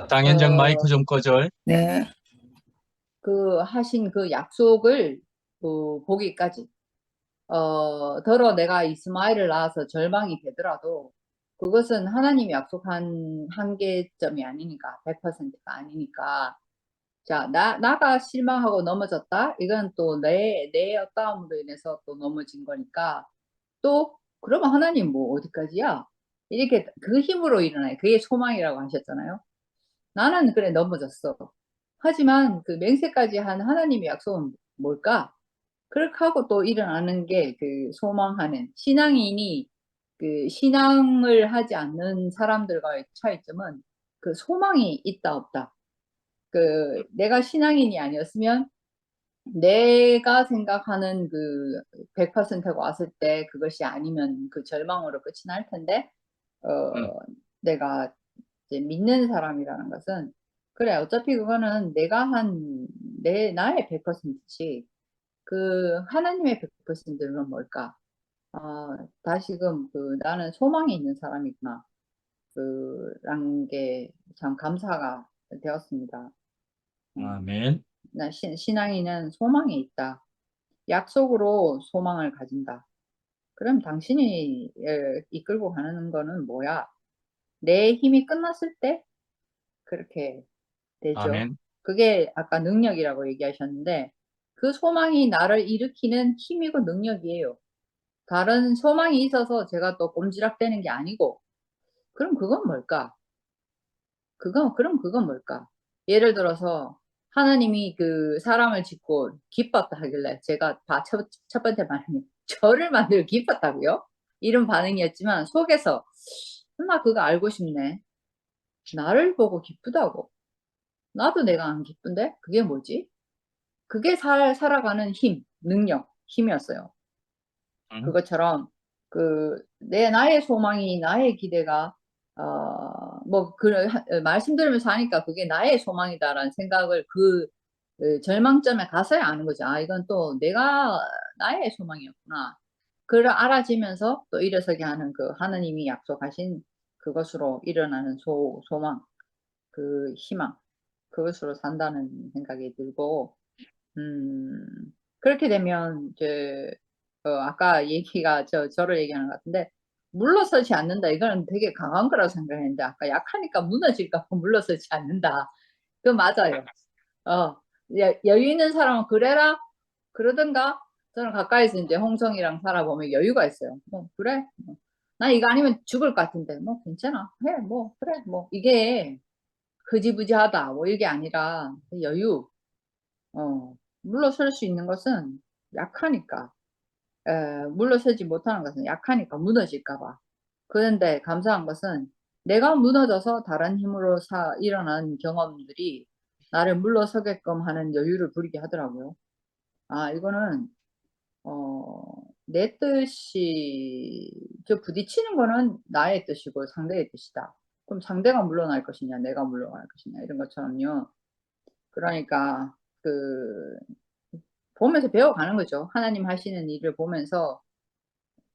장현정 마이크 좀 꺼줘. 네. 그 하신 그 약속을 보기까지 더러 내가 이스마엘을 낳아서 절망이 되더라도 그것은 하나님이 약속한 한계점이 아니니까 100%가 아니니까 자 나가 실망하고 넘어졌다 이건 또 내 어떠함으로 인해서 또 넘어진 거니까 또 그러면 하나님 뭐 어디까지야 이렇게 그 힘으로 일어나요. 그게 소망이라고 하셨잖아요. 나는 그래 넘어졌어. 하지만 그 맹세까지 한 하나님의 약속은 뭘까? 그렇게 하고 또 일어나는 게 그 소망하는 신앙인이 그 신앙을 하지 않는 사람들과의 차이점은 그 소망이 있다 없다. 그 내가 신앙인이 아니었으면 내가 생각하는 그 100%가 왔을 때 그것이 아니면 그 절망으로 끝이 날 텐데 내가 이제 믿는 사람이라는 것은 그래 어차피 그거는 내가 한 나의 100%지 그 하나님의 100%는 뭘까? 다시금 그 나는 소망이 있는 사람이구나. 그란 게 참 감사가 되었습니다. 아멘. 나 신앙인은 소망이 있다. 약속으로 소망을 가진다. 그럼 당신이 이끌고 가는 거는 뭐야? 내 힘이 끝났을 때 그렇게 되죠. 아멘. 그게 아까 능력이라고 얘기하셨는데 그 소망이 나를 일으키는 힘이고 능력이에요. 다른 소망이 있어서 제가 또 꼼지락대는 게 아니고 그럼 그건 뭘까? 그럼 그건 뭘까? 예를 들어서 하나님이 그 사람을 짓고 기뻤다 하길래 제가 첫 번째 반응이 저를 만들고 기뻤다고요? 이런 반응이었지만 속에서 나 그거 알고 싶네. 나를 보고 기쁘다고. 나도 내가 안 기쁜데? 그게 뭐지? 그게 살아가는 힘, 능력, 힘이었어요. 그것처럼 나의 소망이 나의 기대가 말씀 들으면서 하니까 그게 나의 소망이다라는 생각을 절망점에 가서야 아는 거죠. 이건 또 나의 소망이었구나. 그걸 알아지면서 또 일어서게 하는 그 하나님이 약속하신 그것으로 일어나는 소망, 그 희망, 그것으로 산다는 생각이 들고, 그렇게 되면 아까 얘기가 저를 얘기하는 것 같은데 물러서지 않는다. 이거는 되게 강한 거라고 생각했는데 아까 약하니까 무너질까 봐 물러서지 않는다. 그 맞아요. 여유 있는 사람은 그래라 그러든가 저는 가까이서 이제 홍성이랑 살아보면 여유가 있어요. 그래. 나 이거 아니면 죽을 것 같은데 괜찮아. 해. 그래. 이게 흐지부지하다. 이게 아니라 여유. 물러설 수 있는 것은 약하니까. 물러서지 못하는 것은 약하니까 무너질까 봐. 그런데 감사한 것은 내가 무너져서 다른 힘으로 일어난 경험들이 나를 물러서게끔 하는 여유를 부리게 하더라고요. 이거는 내 뜻이 부딪히는 거는 나의 뜻이고 상대의 뜻이다. 그럼 상대가 물러날 것이냐 내가 물러날 것이냐 이런 것처럼요. 그러니까 보면서 배워가는 거죠. 하나님 하시는 일을 보면서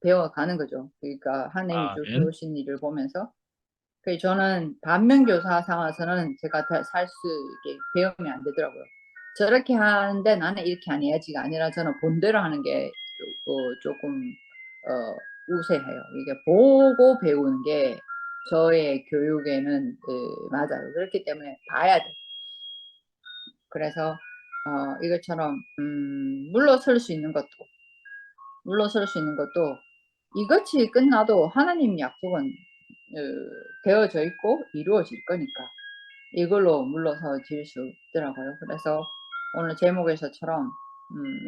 배워가는 거죠. 그러니까 하나님이 아멘. 주신 일을 보면서. 그래서 저는 반면교사 상황에서는 제가 살 수 있게 배우면 안 되더라고요. 저렇게 하는데 나는 이렇게 안 해야지가 아니라 저는 본대로 하는 게 조금 우세해요. 이게 보고 배우는 게 저의 교육에는 맞아요. 그렇기 때문에 봐야 돼. 그래서 이것처럼 물러설 수 있는 것도 이것이 끝나도 하나님 약속은 되어져 있고 이루어질 거니까 이걸로 물러서질 수 있더라고요. 그래서 오늘 제목에서처럼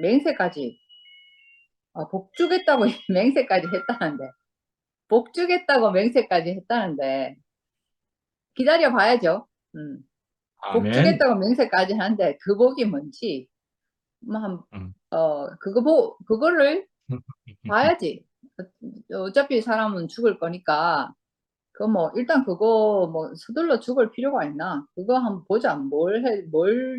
맹세까지 복주겠다고 맹세까지 했다는데 복주겠다고 맹세까지 했다는데 기다려 봐야죠. 아멘. 복주겠다고 맹세까지 하는데 그 복이 뭔지 그거를 봐야지. 어차피 사람은 죽을 거니까 그 뭐 일단 그거 뭐 서둘러 죽을 필요가 있나? 그거 한번 보자. 뭘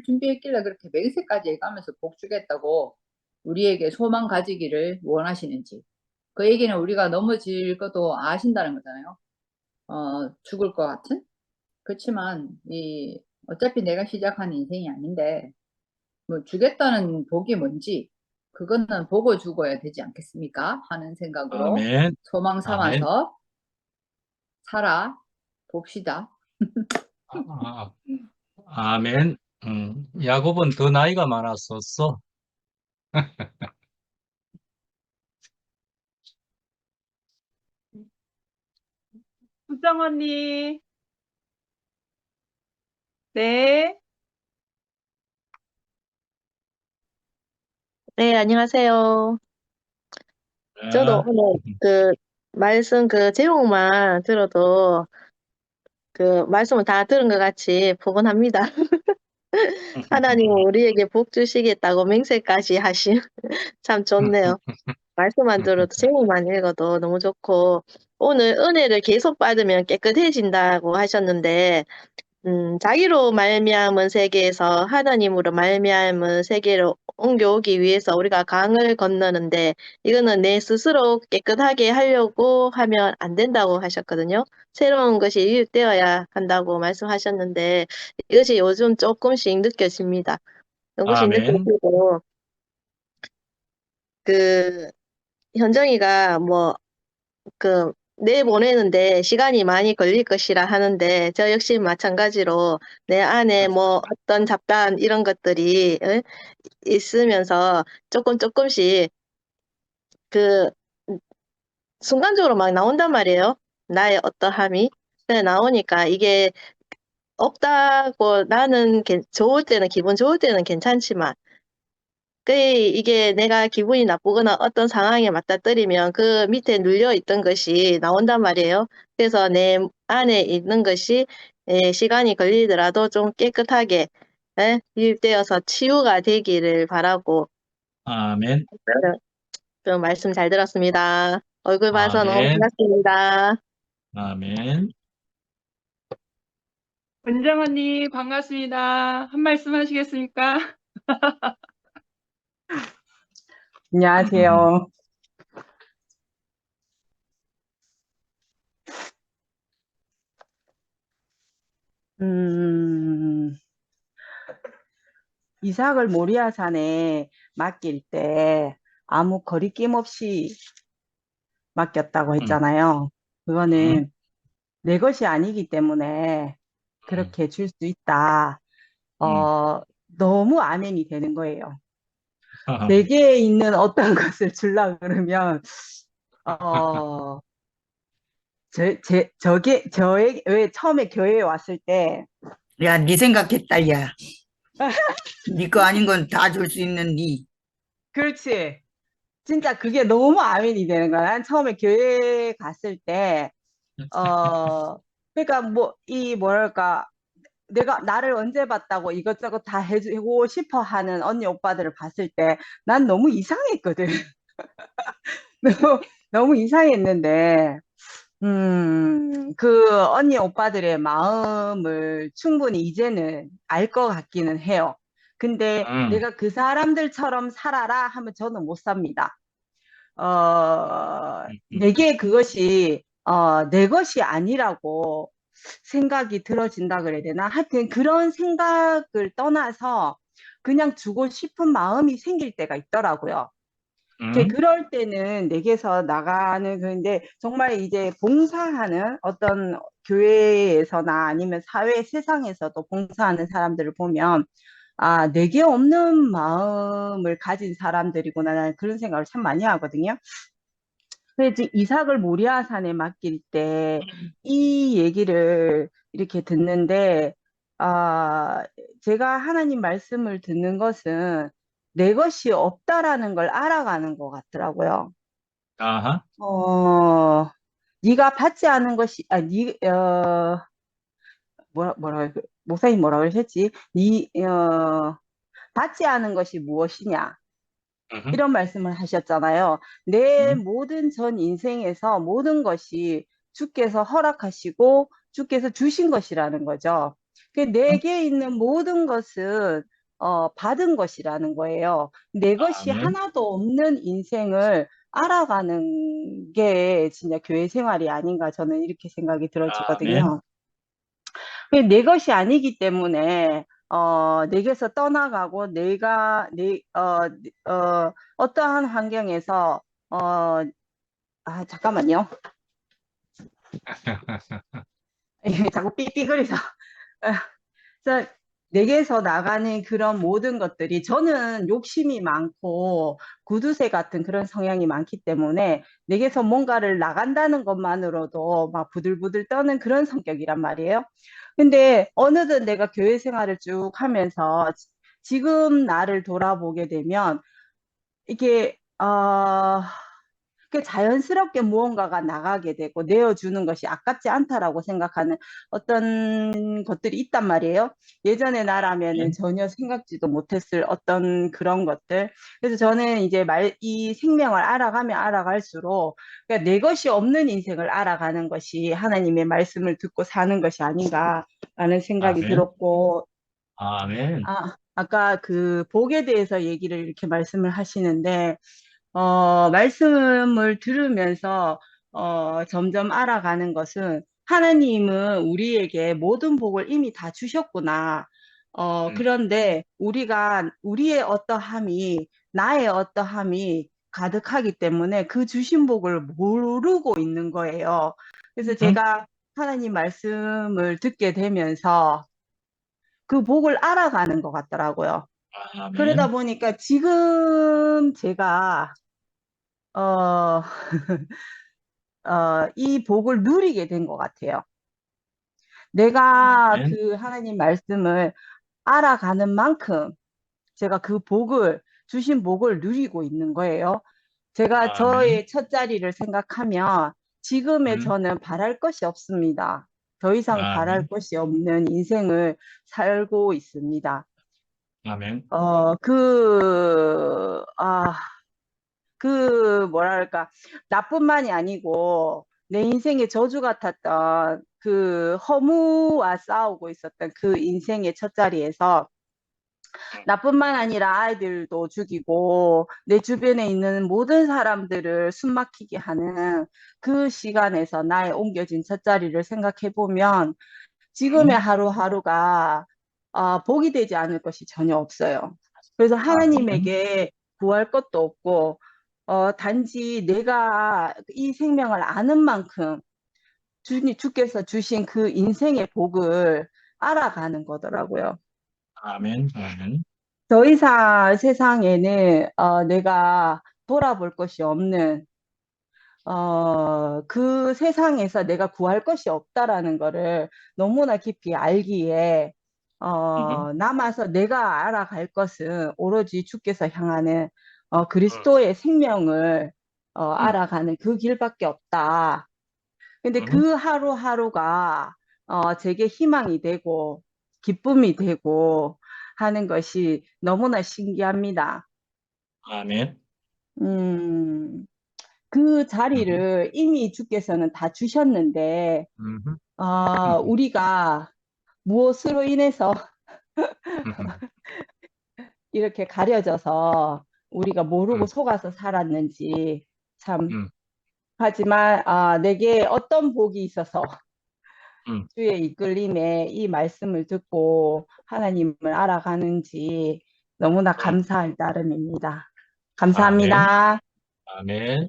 준비했길래 그렇게 맹세까지 해가면서 복 주겠다고 우리에게 소망 가지기를 원하시는지. 그 얘기는 우리가 넘어질 것도 아신다는 거잖아요. 죽을 것 같은? 그렇지만 어차피 내가 시작한 인생이 아닌데 뭐 주겠다는 복이 뭔지 그거는 보고 죽어야 되지 않겠습니까? 하는 생각으로 아멘. 소망 아멘. 삼아서 살아 봅시다. 아, 아멘. 야곱은 더 나이가 많았었어. 수정 언니. 네. 네, 안녕하세요. 저도 네. 오늘 그 말씀 그 제목만 들어도 그 말씀을 다 들은 것 같이 포근합니다. 하나님은 우리에게 복 주시겠다고 맹세까지 하신 참 좋네요. 말씀만 들어도 제목만 읽어도 너무 좋고 오늘 은혜를 계속 받으면 깨끗해진다고 하셨는데 자기로 말미암은 세계에서 하나님으로 말미암은 세계로 옮겨오기 위해서 우리가 강을 건너는데 이거는 내 스스로 깨끗하게 하려고 하면 안 된다고 하셨거든요. 새로운 것이 유입되어야 한다고 말씀하셨는데 이것이 요즘 조금씩 느껴집니다. 조금씩 아멘. 느껴지고 그 현정이가 뭐 내보내는데 시간이 많이 걸릴 것이라 하는데, 저 역시 마찬가지로 내 안에 뭐 어떤 잡다한 이런 것들이 있으면서 조금씩 그 순간적으로 막 나온단 말이에요. 나의 어떠함이. 근데 나오니까 이게 없다고 나는 좋을 때는, 기분 좋을 때는 괜찮지만, 이게 내가 기분이 나쁘거나 어떤 상황에 맞닥뜨리면 그 밑에 눌려있던 것이 나온단 말이에요. 그래서 내 안에 있는 것이 시간이 걸리더라도 좀 깨끗하게 유입되어서 치유가 되기를 바라고 아멘. 그 말씀 잘 들었습니다. 얼굴 봐서 너무 아멘. 반갑습니다. 아멘. 은정 언니 반갑습니다. 한 말씀 하시겠습니까? 안녕하세요. 이삭을 모리아 산에 맡길 때 아무 거리낌 없이 맡겼다고 했잖아요. 그거는 내 것이 아니기 때문에 그렇게 줄 수 있다. 너무 아멘이 되는 거예요. 내게 있는 어떤 것을 주려고 그러면, 왜 처음에 교회에 왔을 때, 야, 네 생각했다, 야. 네 거 아닌 건 다 줄 수 있는 네. 그렇지. 진짜 그게 너무 아멘이 되는 거야. 난 처음에 교회 갔을 때, 그러니까 뭐랄까, 내가 나를 언제 봤다고 이것저것 다 해주고 싶어 하는 언니 오빠들을 봤을 때, 난 너무 이상했거든. 너무 이상했는데, 그 언니 오빠들의 마음을 충분히 이제는 알 것 같기는 해요. 근데 내가 그 사람들처럼 살아라 하면 저는 못 삽니다. 내게 그것이 내 것이 아니라고 생각이 들어진다 그래야 되나? 하여튼 그런 생각을 떠나서 그냥 주고 싶은 마음이 생길 때가 있더라고요. 그럴 때는 내게서 나가는, 그런데 정말 이제 봉사하는 어떤 교회에서나 아니면 사회 세상에서도 봉사하는 사람들을 보면 내게 없는 마음을 가진 사람들이구나, 나는 그런 생각을 참 많이 하거든요. 그래서 이삭을 모리아 산에 맡길 때 이 얘기를 이렇게 듣는데, 제가 하나님 말씀을 듣는 것은 내 것이 없다라는 걸 알아가는 것 같더라고요. 아하. 네가 받지 않은 것이, 목사님 뭐라 그러셨지? 받지 않은 것이 무엇이냐? 이런 말씀을 하셨잖아요. 내 모든 전 인생에서 모든 것이 주께서 허락하시고 주께서 주신 것이라는 거죠. 내게 있는 모든 것은 받은 것이라는 거예요. 내 것이 아멘. 하나도 없는 인생을 알아가는 게 진짜 교회 생활이 아닌가 저는 이렇게 생각이 아멘. 들어지거든요. 내 것이 아니기 때문에 내게서 떠나가고 내가 어떠한 환경에서 잠깐만요. 자꾸 삐삐거려서 그래서 내게서 나가는 그런 모든 것들이 저는 욕심이 많고 구두쇠 같은 그런 성향이 많기 때문에 내게서 뭔가를 나간다는 것만으로도 막 부들부들 떠는 그런 성격이란 말이에요. 근데 어느덧 내가 교회 생활을 쭉 하면서 지금 나를 돌아보게 되면 이게 자연스럽게 무언가가 나가게 되고 내어주는 것이 아깝지 않다라고 생각하는 어떤 것들이 있단 말이에요. 예전에 나라면은 전혀 생각지도 못했을 어떤 그런 것들. 그래서 저는 이제 이 생명을 알아가면 알아갈수록 그러니까 내 것이 없는 인생을 알아가는 것이 하나님의 말씀을 듣고 사는 것이 아닌가라는 생각이 아멘. 들었고, 아멘. 아까 그 복에 대해서 얘기를 이렇게 말씀을 하시는데, 말씀을 들으면서 점점 알아가는 것은 하나님은 우리에게 모든 복을 이미 다 주셨구나. 그런데 우리의 어떠함이, 나의 어떠함이 가득하기 때문에 그 주신 복을 모르고 있는 거예요. 그래서 제가 하나님 말씀을 듣게 되면서 그 복을 알아가는 것 같더라고요. 그러다 아멘. 보니까 지금 제가 이 복을 누리게 된 것 같아요. 내가 아멘. 그 하나님 말씀을 알아가는 만큼 제가 그 복을, 주신 복을 누리고 있는 거예요. 제가 아멘. 저의 첫 자리를 생각하면 지금의 음. 저는 바랄 것이 없습니다. 더 이상 바랄 아멘. 것이 없는 인생을 살고 있습니다. 아멘. 뭐랄까, 나뿐만이 아니고, 내 인생의 저주 같았던 그 허무와 싸우고 있었던 그 인생의 첫 자리에서, 나뿐만 아니라 아이들도 죽이고, 내 주변에 있는 모든 사람들을 숨막히게 하는 그 시간에서 나의 옮겨진 첫 자리를 생각해보면, 지금의 하루하루가 복이 되지 않을 것이 전혀 없어요. 그래서 아멘. 하나님에게 구할 것도 없고, 단지 내가 이 생명을 아는 만큼 주께서 주신 그 인생의 복을 알아가는 거더라고요. 아멘. 아멘. 더 이상 세상에는 내가 돌아볼 것이 없는 그 세상에서 내가 구할 것이 없다라는 거를 너무나 깊이 알기에 남아서 내가 알아갈 것은 오로지 주께서 향하는 그리스도의 생명을 알아가는 그 길밖에 없다. 근데 그 하루하루가 제게 희망이 되고 기쁨이 되고 하는 것이 너무나 신기합니다. 아멘. 그 자리를 이미 주께서는 다 주셨는데, 우리가 무엇으로 인해서 이렇게 가려져서 우리가 모르고 속아서 살았는지 참. 하지만 내게 어떤 복이 있어서 주의 이끌림에 이 말씀을 듣고 하나님을 알아가는지 너무나 감사할 따름입니다. 아멘. 감사합니다. 아멘.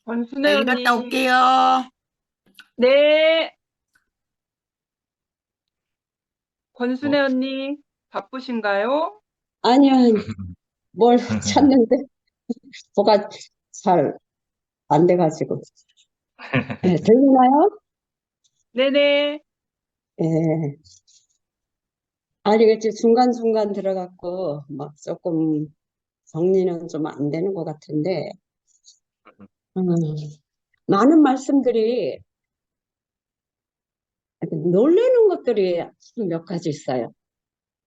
권순혜 네, 언니. 갔다 올게요. 네. 권순혜 언니, 바쁘신가요? 아니요, 뭘 찾는데 뭐가 잘 안 돼가지고. 네, 들리나요? 네네. 예. 아니, 이게 중간중간 들어갔고, 막 조금 정리는 좀 안 되는 것 같은데, 많은 말씀들이 놀라는 것들이 몇 가지 있어요.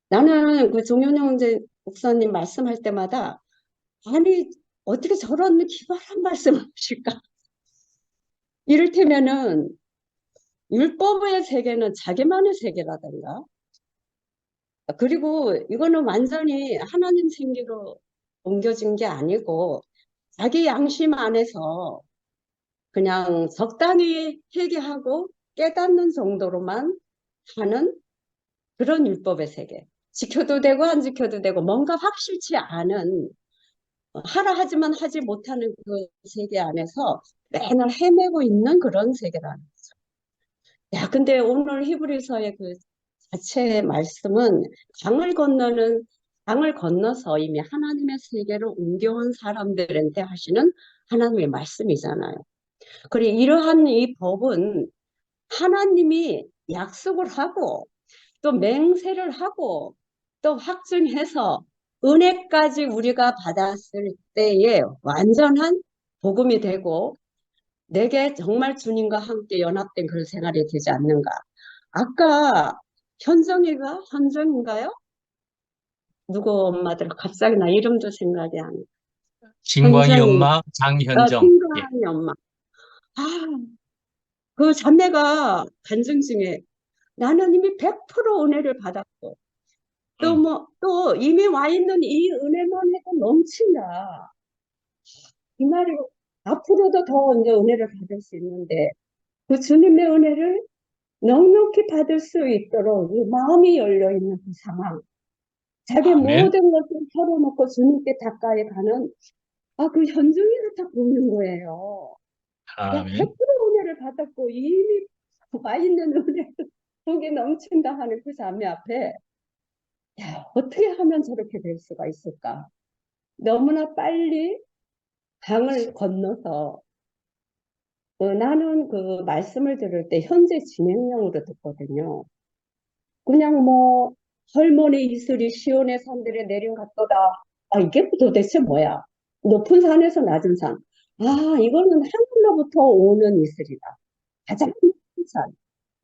나는 그 종현영 목사님 말씀할 때마다, 아니, 어떻게 저런 기발한 말씀을 하실까? 이를테면은 율법의 세계는 자기만의 세계라든가, 그리고 이거는 완전히 하나님 생기로 옮겨진 게 아니고 자기 양심 안에서 그냥 적당히 회개하고 깨닫는 정도로만 하는 그런 율법의 세계. 지켜도 되고 안 지켜도 되고 뭔가 확실치 않은, 하라 하지만 하지 못하는 그 세계 안에서 맨날 헤매고 있는 그런 세계라는 거죠. 야, 근데 오늘 히브리서의 그 자체의 말씀은 강을 건너서 이미 하나님의 세계로 옮겨온 사람들한테 하시는 하나님의 말씀이잖아요. 그리고 이러한 이 법은 하나님이 약속을 하고 또 맹세를 하고 또 확증해서 은혜까지 우리가 받았을 때에 완전한 복음이 되고 내게 정말 주님과 함께 연합된 그런 생활이 되지 않는가. 아까 현정인가요? 누구 엄마들 갑자기 나 이름도 생각이 안 나. 진광이 현정이, 엄마 장현정. 예. 김광희 엄마. 아, 그 자매가 간증 중에 나는 이미 100% 은혜를 받았고 또 이미 와 있는 이 은혜만 해도 넘친다. 이 말이 앞으로도 더 이제 은혜를 받을 수 있는데 그 주님의 은혜를 넉넉히 받을 수 있도록 이 마음이 열려 있는 그 상황, 자기 아멘. 모든 것을 털어놓고 주님께 가까이 가는 그 현중이를 딱 보는 거예요. 야, 아멘. 100% 은혜를 받았고 이미 와 있는 은혜를 속에 넘친다 하는 그 자매 앞에 야, 어떻게 하면 저렇게 될 수가 있을까? 너무나 빨리 강을 건너서 나는 그 말씀을 들을 때 현재 진행형으로 듣거든요. 그냥 뭐 헐모니 이슬이 시온의 산들에 내려갔도다. 이게 도대체 뭐야? 높은 산에서 낮은 산. 이거는 하늘로부터 오는 이슬이다. 가장 높은 산.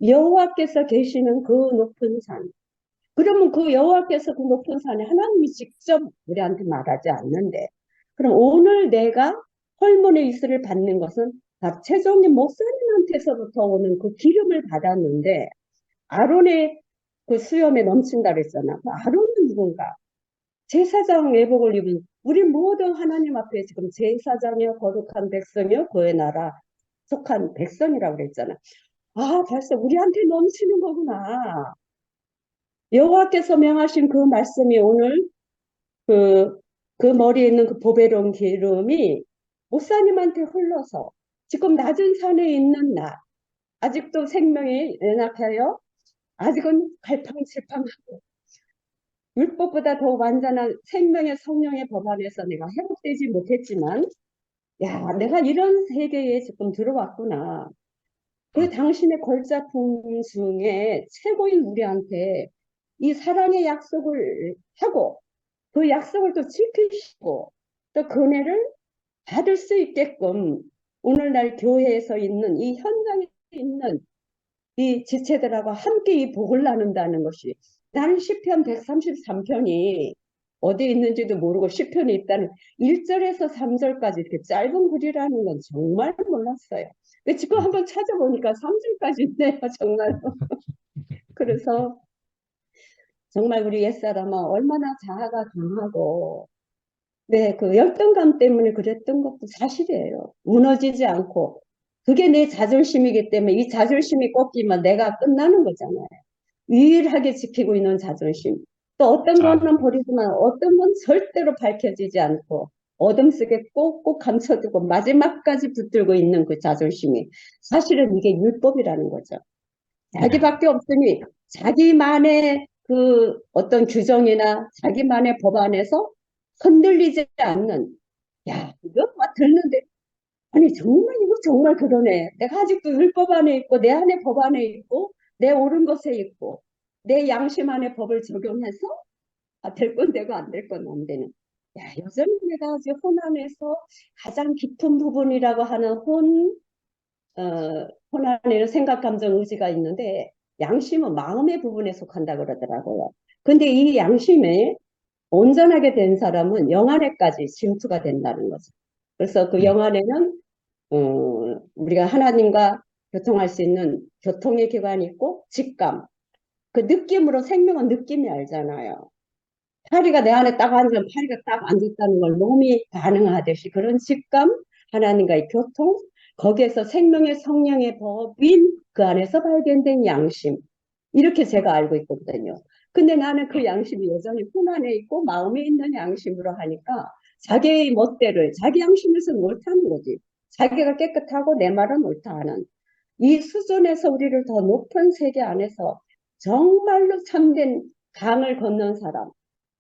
여호와께서 계시는 그 높은 산. 그러면 그 여호와께서 그 높은 산에 하나님이 직접 우리한테 말하지 않는데, 그럼 오늘 내가 헐몬의 이슬을 받는 것은 최종님 목사님한테서부터 오는 그 기름을 받았는데, 아론의 그 수염에 넘친다 그랬잖아. 그 아론은 누군가? 제사장 예복을 입은 우리 모든 하나님 앞에 지금 제사장이요 거룩한 백성이요 그의 나라 속한 백성이라고 그랬잖아. 벌써 우리한테 넘치는 거구나. 여호와께서 명하신 그 말씀이 오늘 그 머리에 있는 그 보배로운 기름이 목사님한테 흘러서 지금 낮은 산에 있는 나, 아직도 생명이 연약하여 아직은 갈팡질팡하고 율법보다 더 완전한 생명의 성령의 법 안에서 내가 회복되지 못했지만 야, 내가 이런 세계에 지금 들어왔구나. 그 당신의 걸작품 중에 최고인 우리한테 이 사랑의 약속을 하고 그 약속을 또 지키시고 또 그 은혜를 받을 수 있게끔 오늘날 교회에서 있는 이 현장에 있는 이 지체들하고 함께 이 복을 나눈다는 것이 나는 시편 133편이 어디에 있는지도 모르고 시편이 있다는 1절에서 3절까지 이렇게 짧은 글이라는 건 정말 몰랐어요. 근데 지금 한번 찾아보니까 3절까지 있네요, 정말로. 그래서 정말 우리 옛사람은 얼마나 자아가 강하고 그 열등감 때문에 그랬던 것도 사실이에요. 무너지지 않고 그게 내 자존심이기 때문에 이 자존심이 꺾이면 내가 끝나는 거잖아요. 유일하게 지키고 있는 자존심. 또 어떤 거는 버리지만 어떤 건 절대로 밝혀지지 않고 어둠 속에 꼭꼭 감춰두고 마지막까지 붙들고 있는 그 자존심이 사실은 이게 율법이라는 거죠. 자기밖에 없으니 자기만의 그 어떤 규정이나 자기만의 법 안에서 흔들리지 않는, 야, 이거 막 듣는데 아니 정말 이거 정말 그러네. 내가 아직도 율법 안에 있고 내 안에 법 안에 있고 내 옳은 것에 있고 내 양심 안에 법을 적용해서 될 건 되고 안 될 건 안 되는. 야, 여전히 내가 아직 혼 안에서 가장 깊은 부분이라고 하는 혼 안에는 생각, 감정, 의지가 있는데 양심은 마음의 부분에 속한다 그러더라고요. 근데 이 양심에 온전하게 된 사람은 영안에까지 침투가 된다는 거죠. 그래서 그 영안에는 우리가 하나님과 교통할 수 있는 교통의 기관이 있고 직감, 그 느낌으로 생명은 느낌이 알잖아요. 파리가 내 안에 딱 앉으면 파리가 딱 앉았다는 걸 몸이 반응하듯이 그런 직감, 하나님과의 교통, 거기에서 생명의 성령의 법인 그 안에서 발견된 양심, 이렇게 제가 알고 있거든요. 근데 나는 그 양심이 여전히 품 안에 있고 마음에 있는 양심으로 하니까 자기의 멋대로 자기 양심에서 옳다는 거지. 자기가 깨끗하고 내 말은 옳다 하는 이 수준에서 우리를 더 높은 세계 안에서 정말로 참된 강을 건넌 사람,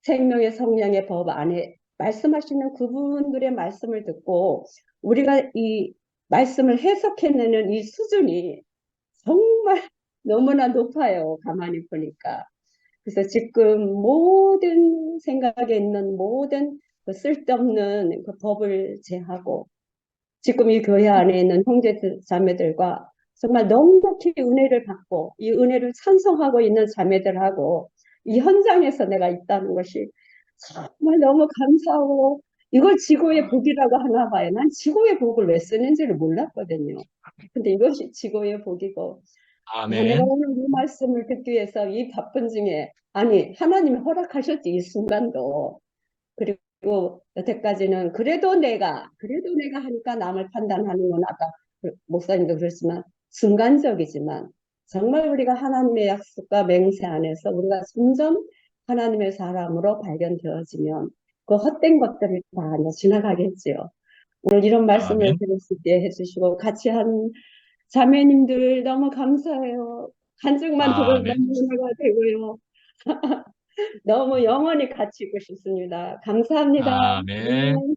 생명의 성령의 법 안에 말씀하시는 그분들의 말씀을 듣고 우리가 이 말씀을 해석해내는 이 수준이 정말 너무나 높아요. 가만히 보니까. 그래서 지금 모든 생각에 있는 모든 그 쓸데없는 그 법을 제하고 지금 이 교회 안에 있는 형제 자매들과 정말 넉넉히 은혜를 받고 이 은혜를 찬송하고 있는 자매들하고 이 현장에서 내가 있다는 것이 정말 너무 감사하고 이걸 지고의 복이라고 하나 봐요. 난 지고의 복을 왜 쓰는지를 몰랐거든요. 근데 이것이 지고의 복이고 내가 아멘. 오늘 이 말씀을 듣기 위해서 이 바쁜 중에 아니 하나님이 허락하셨지 이 순간도 그리고 여태까지는 그래도 내가 하니까 남을 판단하는 건 아까 목사님도 그랬지만 순간적이지만 정말 우리가 하나님의 약속과 맹세 안에서 우리가 점점 하나님의 사람으로 발견되어지면 그 헛된 것들이 다 지나가겠지요. 오늘 이런 말씀을 아멘. 들을 수 있게 해주시고 같이 한 자매님들 너무 감사해요. 한 줄만 들어도 아멘. 너무 은혜가 되고요. 너무 영원히 같이 있고 싶습니다. 감사합니다. 아멘.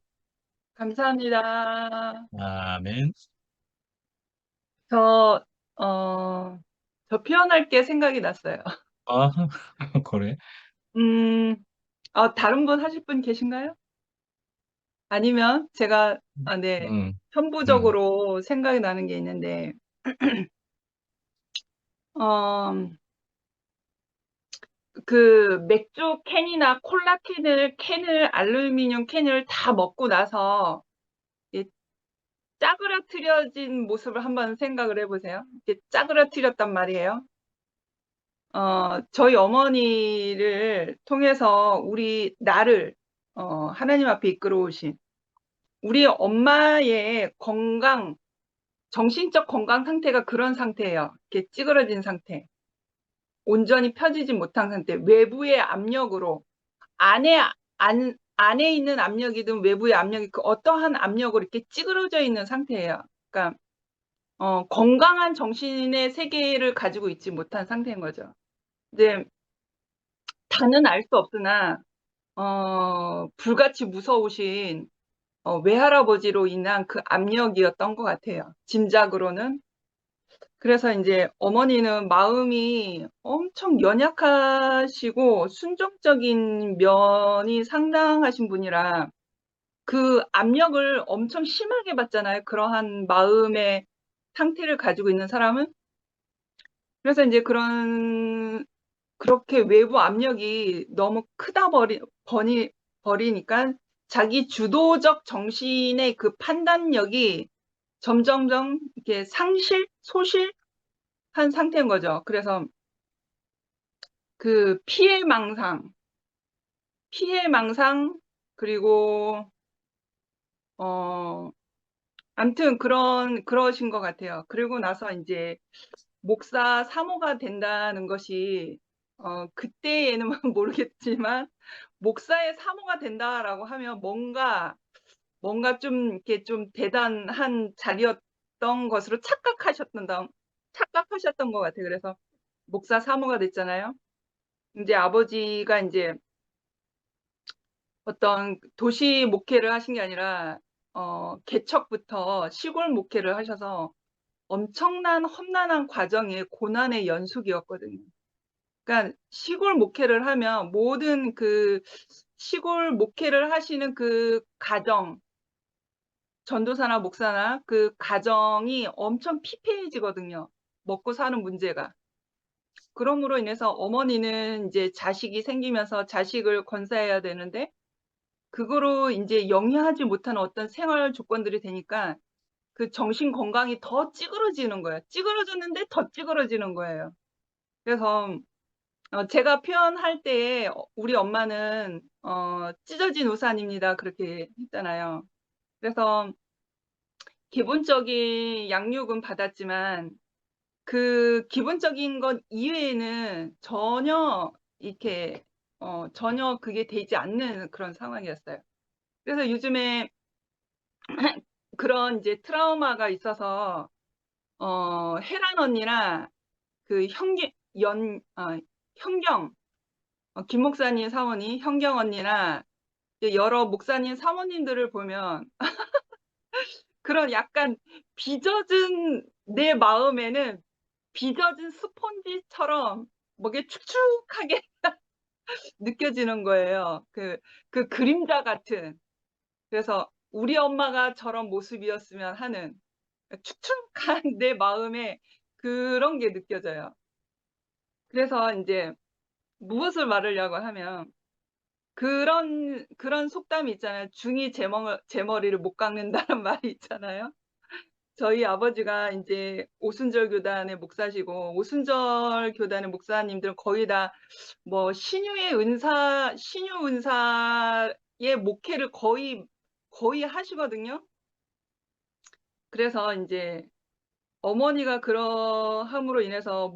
감사합니다. 아멘. 저 표현할 게 생각이 났어요. 아, 그래. 다른 분 하실 분 계신가요? 아니면 제가, 네, 편부적으로 생각이 나는 게 있는데, 그 맥주 캔이나 콜라 캔을, 알루미늄 캔을 다 먹고 나서 짜그라뜨려진 모습을 한번 생각을 해보세요. 이렇게 짜그라뜨렸단 말이에요. 저희 어머니를 통해서 나를 하나님 앞에 이끌어오신 우리 엄마의 정신적 건강 상태가 그런 상태예요. 이렇게 찌그러진 상태. 온전히 펴지지 못한 상태. 외부의 압력으로 안에 있는 압력이든 외부의 압력이 그 어떠한 압력으로 이렇게 찌그러져 있는 상태예요. 그러니까 건강한 정신의 세계를 가지고 있지 못한 상태인 거죠. 이제 다는 알 수 없으나 불같이 무서우신 외할아버지로 인한 그 압력이었던 것 같아요. 짐작으로는. 그래서 이제 어머니는 마음이 엄청 연약하시고 순종적인 면이 상당하신 분이라 그 압력을 엄청 심하게 받잖아요. 그러한 마음의 상태를 가지고 있는 사람은. 그래서 이제 그렇게 외부 압력이 너무 크다 버리니까 자기 주도적 정신의 그 판단력이 점점점 이렇게 소실한 상태인 거죠. 그래서 그 피해망상, 그리고, 아무튼 그러신 것 같아요. 그리고 나서 이제 목사 사모가 된다는 것이, 그때에는 모르겠지만, 목사의 사모가 된다라고 하면 뭔가 좀 이렇게 좀 대단한 자리였던 것으로 착각하셨던 것 같아요. 그래서 목사 사모가 됐잖아요. 이제 아버지가 이제 어떤 도시 목회를 하신 게 아니라, 개척부터 시골 목회를 하셔서 엄청난 험난한 과정의 고난의 연속이었거든요. 그러니까 시골 목회를 하면 모든 그 시골 목회를 하시는 그 가정, 전도사나 목사나 그 가정이 엄청 피폐해지거든요. 먹고 사는 문제가. 그럼으로 인해서 어머니는 이제 자식이 생기면서 자식을 건사해야 되는데 그거로 이제 영위하지 못하는 어떤 생활 조건들이 되니까 그 정신 건강이 더 찌그러지는 거예요. 찌그러졌는데 더 찌그러지는 거예요. 그래서 제가 표현할 때에 우리 엄마는 찢어진 우산입니다. 그렇게 했잖아요. 그래서 기본적인 양육은 받았지만 그 기본적인 것 이외에는 전혀 이렇게 전혀 그게 되지 않는 그런 상황이었어요. 그래서 요즘에 그런 이제 트라우마가 있어서 혜란 언니나 그 현경 김 목사님 사모님 현경 언니나 이제 여러 목사님 사모님들을 보면 그런 약간 빚어진 내 마음에는 빚어진 스폰지처럼 뭐게 축축하게 느껴지는 거예요. 그 그림자 같은. 그래서 우리 엄마가 저런 모습이었으면 하는 축축한 내 마음에 그런 게 느껴져요. 그래서 이제 무엇을 말하려고 하면 그런 속담이 있잖아요. 중이 제 머리를 못 깎는다는 말이 있잖아요. 저희 아버지가 이제 오순절 교단의 목사시고 오순절 교단의 목사님들은 거의 다 뭐 신유 은사의 목회를 거의 하시거든요. 그래서 이제 어머니가 그러함으로 인해서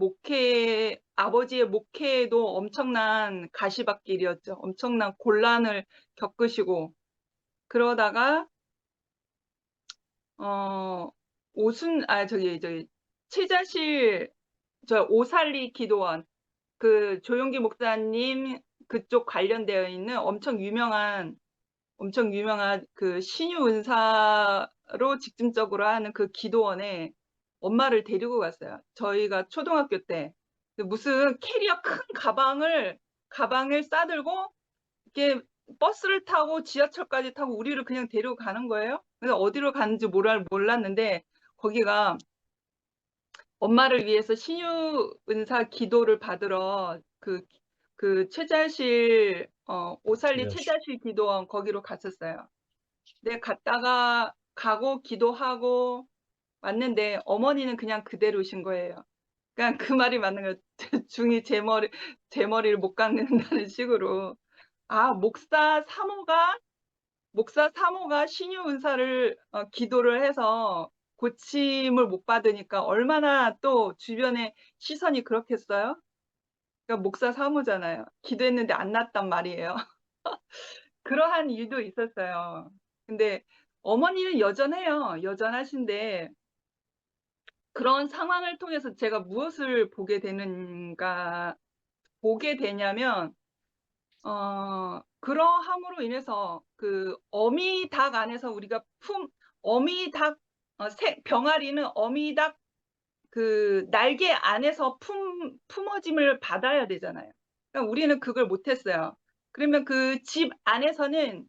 아버지의 목회에도 엄청난 가시밭길이었죠. 엄청난 곤란을 겪으시고 그러다가 최자실 오살리 기도원 그 조용기 목사님 그쪽 관련되어 있는 엄청 유명한 그 신유 은사로 직접적으로 하는 그 기도원에 엄마를 데리고 갔어요. 저희가 초등학교 때 무슨 캐리어 큰 가방을 싸들고 이렇게 버스를 타고 지하철까지 타고 우리를 그냥 데리고 가는 거예요. 그래서 어디로 가는지 몰랐는데 거기가 엄마를 위해서 신유 은사 기도를 받으러 그 최자실 오살리 최자실 기도원 거기로 갔었어요. 근데 갔다가 가고 기도하고 왔는데 어머니는 그냥 그대로신 거예요. 그러니까 그 말이 맞는 거예요. 중이 제 머리를 못 깎는다는 식으로. 아, 목사 사모가 신유 은사를 기도를 해서 고침을 못 받으니까 얼마나 또 주변에 시선이 그렇겠어요? 그러니까 목사 사모잖아요. 기도했는데 안 났단 말이에요. 그러한 일도 있었어요. 근데 어머니는 여전해요. 여전하신데 그런 상황을 통해서 제가 무엇을 보게 되냐면 그러함으로 인해서 그 어미닭 안에서 우리가 어미닭 병아리는 어미닭 그 날개 안에서 품어짐을 받아야 되잖아요. 그러니까 우리는 그걸 못했어요. 그러면 그 집 안에서는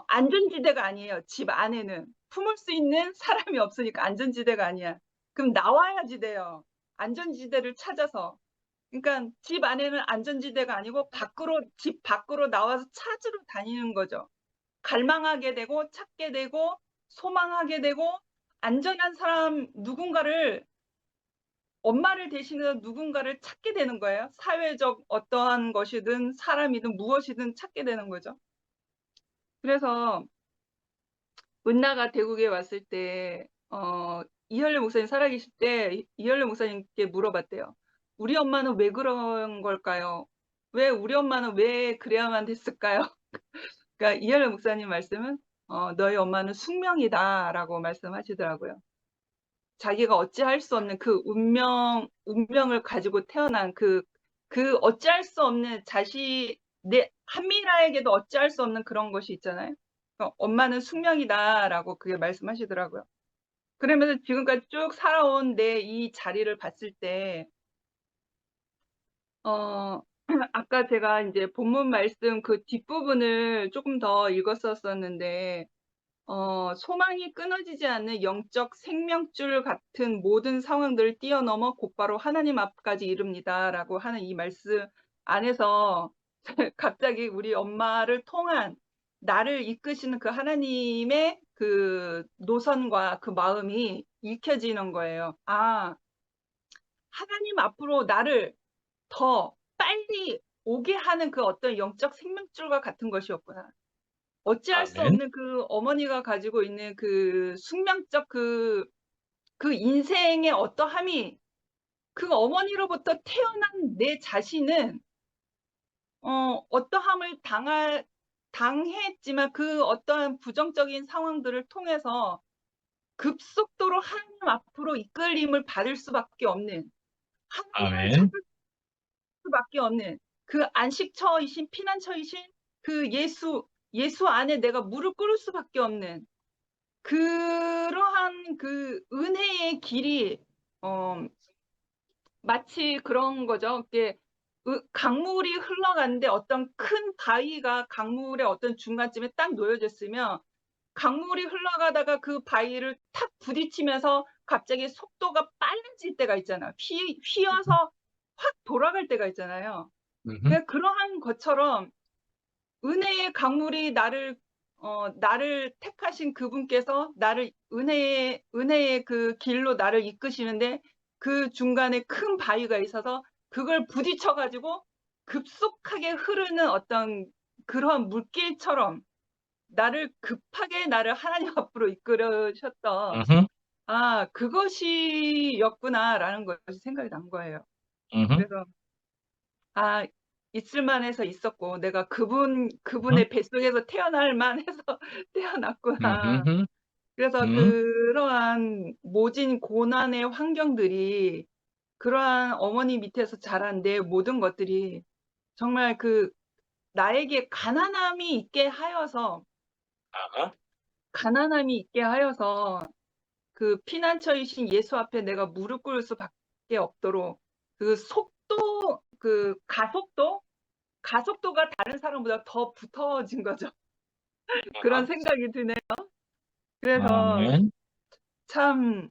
안전지대가 아니에요. 집 안에는 품을 수 있는 사람이 없으니까 안전지대가 아니야. 그럼 나와야지 돼요. 안전지대를 찾아서. 그러니까 집 안에는 안전지대가 아니고 집 밖으로 나와서 찾으러 다니는 거죠. 갈망하게 되고 찾게 되고 소망하게 되고 안전한 사람 누군가를 엄마를 대신해서 누군가를 찾게 되는 거예요. 사회적 어떠한 것이든 사람이든 무엇이든 찾게 되는 거죠. 그래서 은나가 대국에 왔을 때 이현래 목사님 살아계실 때 이현래 목사님께 물어봤대요. 우리 엄마는 왜 그런 걸까요? 우리 엄마는 왜 그래야만 됐을까요? 그러니까 이현래 목사님 말씀은 너희 엄마는 숙명이다라고 말씀하시더라고요. 자기가 어찌할 수 없는 그 운명을 가지고 태어난 그 어찌할 수 없는 한미라에게도 어찌할 수 없는 그런 것이 있잖아요. 엄마는 숙명이다라고 그게 말씀하시더라고요. 그러면서 지금까지 쭉 살아온 내 이 자리를 봤을 때, 아까 제가 이제 본문 말씀 그 뒷부분을 조금 더 읽었었는데, 소망이 끊어지지 않는 영적 생명줄 같은 모든 상황들을 뛰어넘어 곧바로 하나님 앞까지 이릅니다라고 하는 이 말씀 안에서 갑자기 우리 엄마를 통한 나를 이끄시는 그 하나님의 그 노선과 그 마음이 읽혀지는 거예요. 아, 하나님 앞으로 나를 더 빨리 오게 하는 그 어떤 영적 생명줄과 같은 것이었구나. 어찌할 수 아멘. 없는 그 어머니가 가지고 있는 그 숙명적 그 인생의 어떠함이 그 어머니로부터 태어난 내 자신은 어떠함을 당했지만 그 어떠한 부정적인 상황들을 통해서 급속도로 하나님 앞으로 이끌림을 받을 수밖에 없는 하나님을 아멘. 찾을 수밖에 없는 그 안식처이신 피난처이신 그 예수 안에 내가 무릎 꿇을 수밖에 없는 그러한 그 은혜의 길이 마치 그런 거죠. 이게 강물이 흘러가는데 어떤 큰 바위가 강물의 어떤 중간쯤에 딱 놓여졌으면 강물이 흘러가다가 그 바위를 탁 부딪히면서 갑자기 속도가 빨라질 때가 있잖아요. 휘어서 확 돌아갈 때가 있잖아요. 그러한 것처럼 은혜의 강물이 나를 택하신 그분께서 나를 은혜의 그 길로 나를 이끄시는데 그 중간에 큰 바위가 있어서 그걸 부딪혀 가지고 급속하게 흐르는 어떤 그러한 물길처럼 급하게 나를 하나님 앞으로 이끌으셨던 아, 그것이었구나라는 것이 생각이 난 거예요. 그래서 아, 있을만해서 있었고 내가 그분의 뱃속에서 태어날 만해서 태어났구나. 그래서 그러한 모진 고난의 환경들이 그러한 어머니 밑에서 자란 내 모든 것들이 정말 그 나에게 가난함이 있게 하여서 그 피난처이신 예수 앞에 내가 무릎 꿇을 수밖에 없도록 그 가속도가 다른 사람보다 더 붙어진 거죠. 그런 생각이 드네요. 그래서 아멘. 참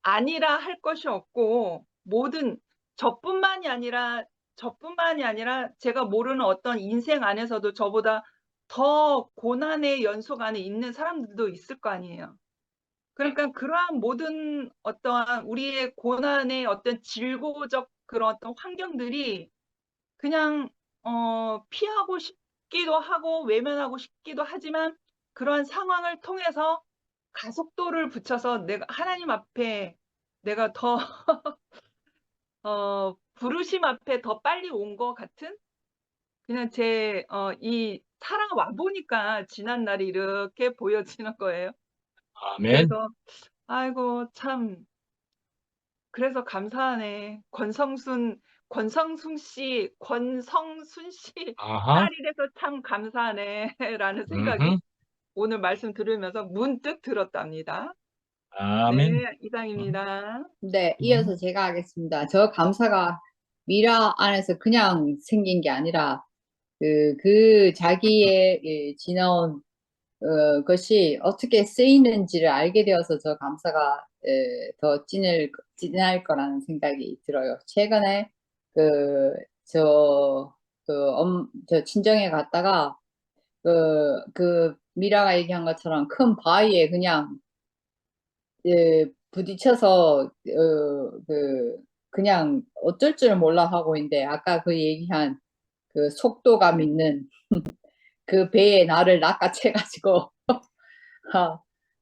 아니라 할 것이 없고 저뿐만이 아니라 제가 모르는 어떤 인생 안에서도 저보다 더 고난의 연속 안에 있는 사람들도 있을 거 아니에요. 그러니까 그러한 모든 어떠한 우리의 고난의 어떤 질고적 그런 어떤 환경들이 그냥 피하고 싶기도 하고 외면하고 싶기도 하지만 그러한 상황을 통해서 가속도를 붙여서 내가 하나님 앞에 내가 더 부르심 앞에 더 빨리 온 것 같은 그냥 이 살아와 보니까 지난 날이 이렇게 보여지는 거예요. 아멘. 그래서 아이고 참 그래서 감사하네. 권성순 씨 아하. 딸이라서 참 감사하네라는 생각이 오늘 말씀 들으면서 문득 들었답니다. 아멘. 네, 이상입니다. 네, 이어서 제가 하겠습니다. 저 감사가 미라 안에서 그냥 생긴 게 아니라 그 자기의 지나온 것이 어떻게 쓰이는지를 알게 되어서 저 감사가 더 진할 거라는 생각이 들어요. 최근에 저 친정에 갔다가 미라가 얘기한 것처럼 큰 바위에 그냥 부딪혀서 그냥 어쩔 줄 몰라 하고 있는데 아까 그 얘기한 그 속도감 있는 그 배에 나를 낚아채가지고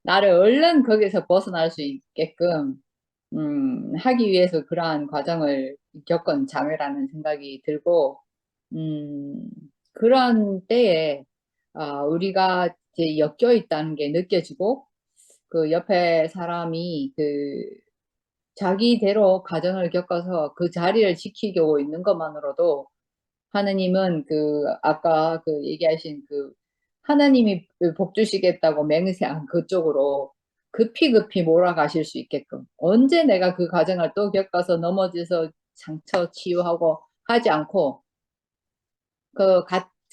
나를 얼른 거기서 벗어날 수 있게끔 하기 위해서 그러한 과정을 겪은 자매라는 생각이 들고 그런 때에 우리가 이제 엮여 있다는 게 느껴지고 그 옆에 사람이 자기대로 가정을 겪어서 그 자리를 지키고 있는 것만으로도 하느님은 아까 얘기하신 하나님이 복 주시겠다고 맹세한 그쪽으로 급히 몰아가실 수 있게끔 언제 내가 그 과정을 또 겪어서 넘어져서 상처 치유하고 하지 않고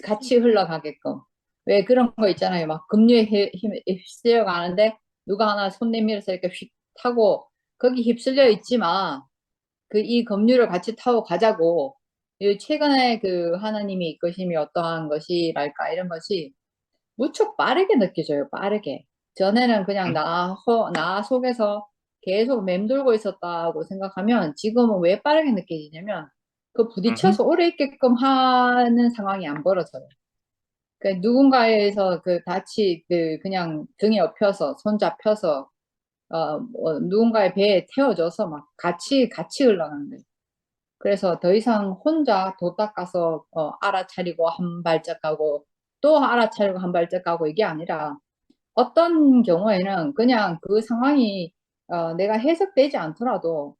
같이 흘러가게끔 왜 그런 거 있잖아요. 막 급류에 힘에 휩쓸려 가는데 누가 하나 손 내밀어서 이렇게 휙 타고 거기 휩쓸려 있지 마. 그 이 급류를 같이 타고 가자고. 이 최근에 그 하나님이 이끄심이 어떠한 것이랄까 이런 것이 무척 빠르게 느껴져요. 빠르게. 전에는 그냥 나 속에서 계속 맴돌고 있었다고 생각하면 지금은 왜 빠르게 느껴지냐면 그 부딪혀서 오래 있게끔 하는 상황이 안 벌어져요. 그 누군가에서 그냥 등에 업혀서 손 잡혀서 누군가의 배에 태워져서 막 같이 흘러가는데 그래서 더 이상 혼자 도 닦아서 알아차리고 한 발짝 가고 또 알아차리고 한 발짝 가고 이게 아니라 어떤 경우에는 그냥 그 상황이 내가 해석되지 않더라도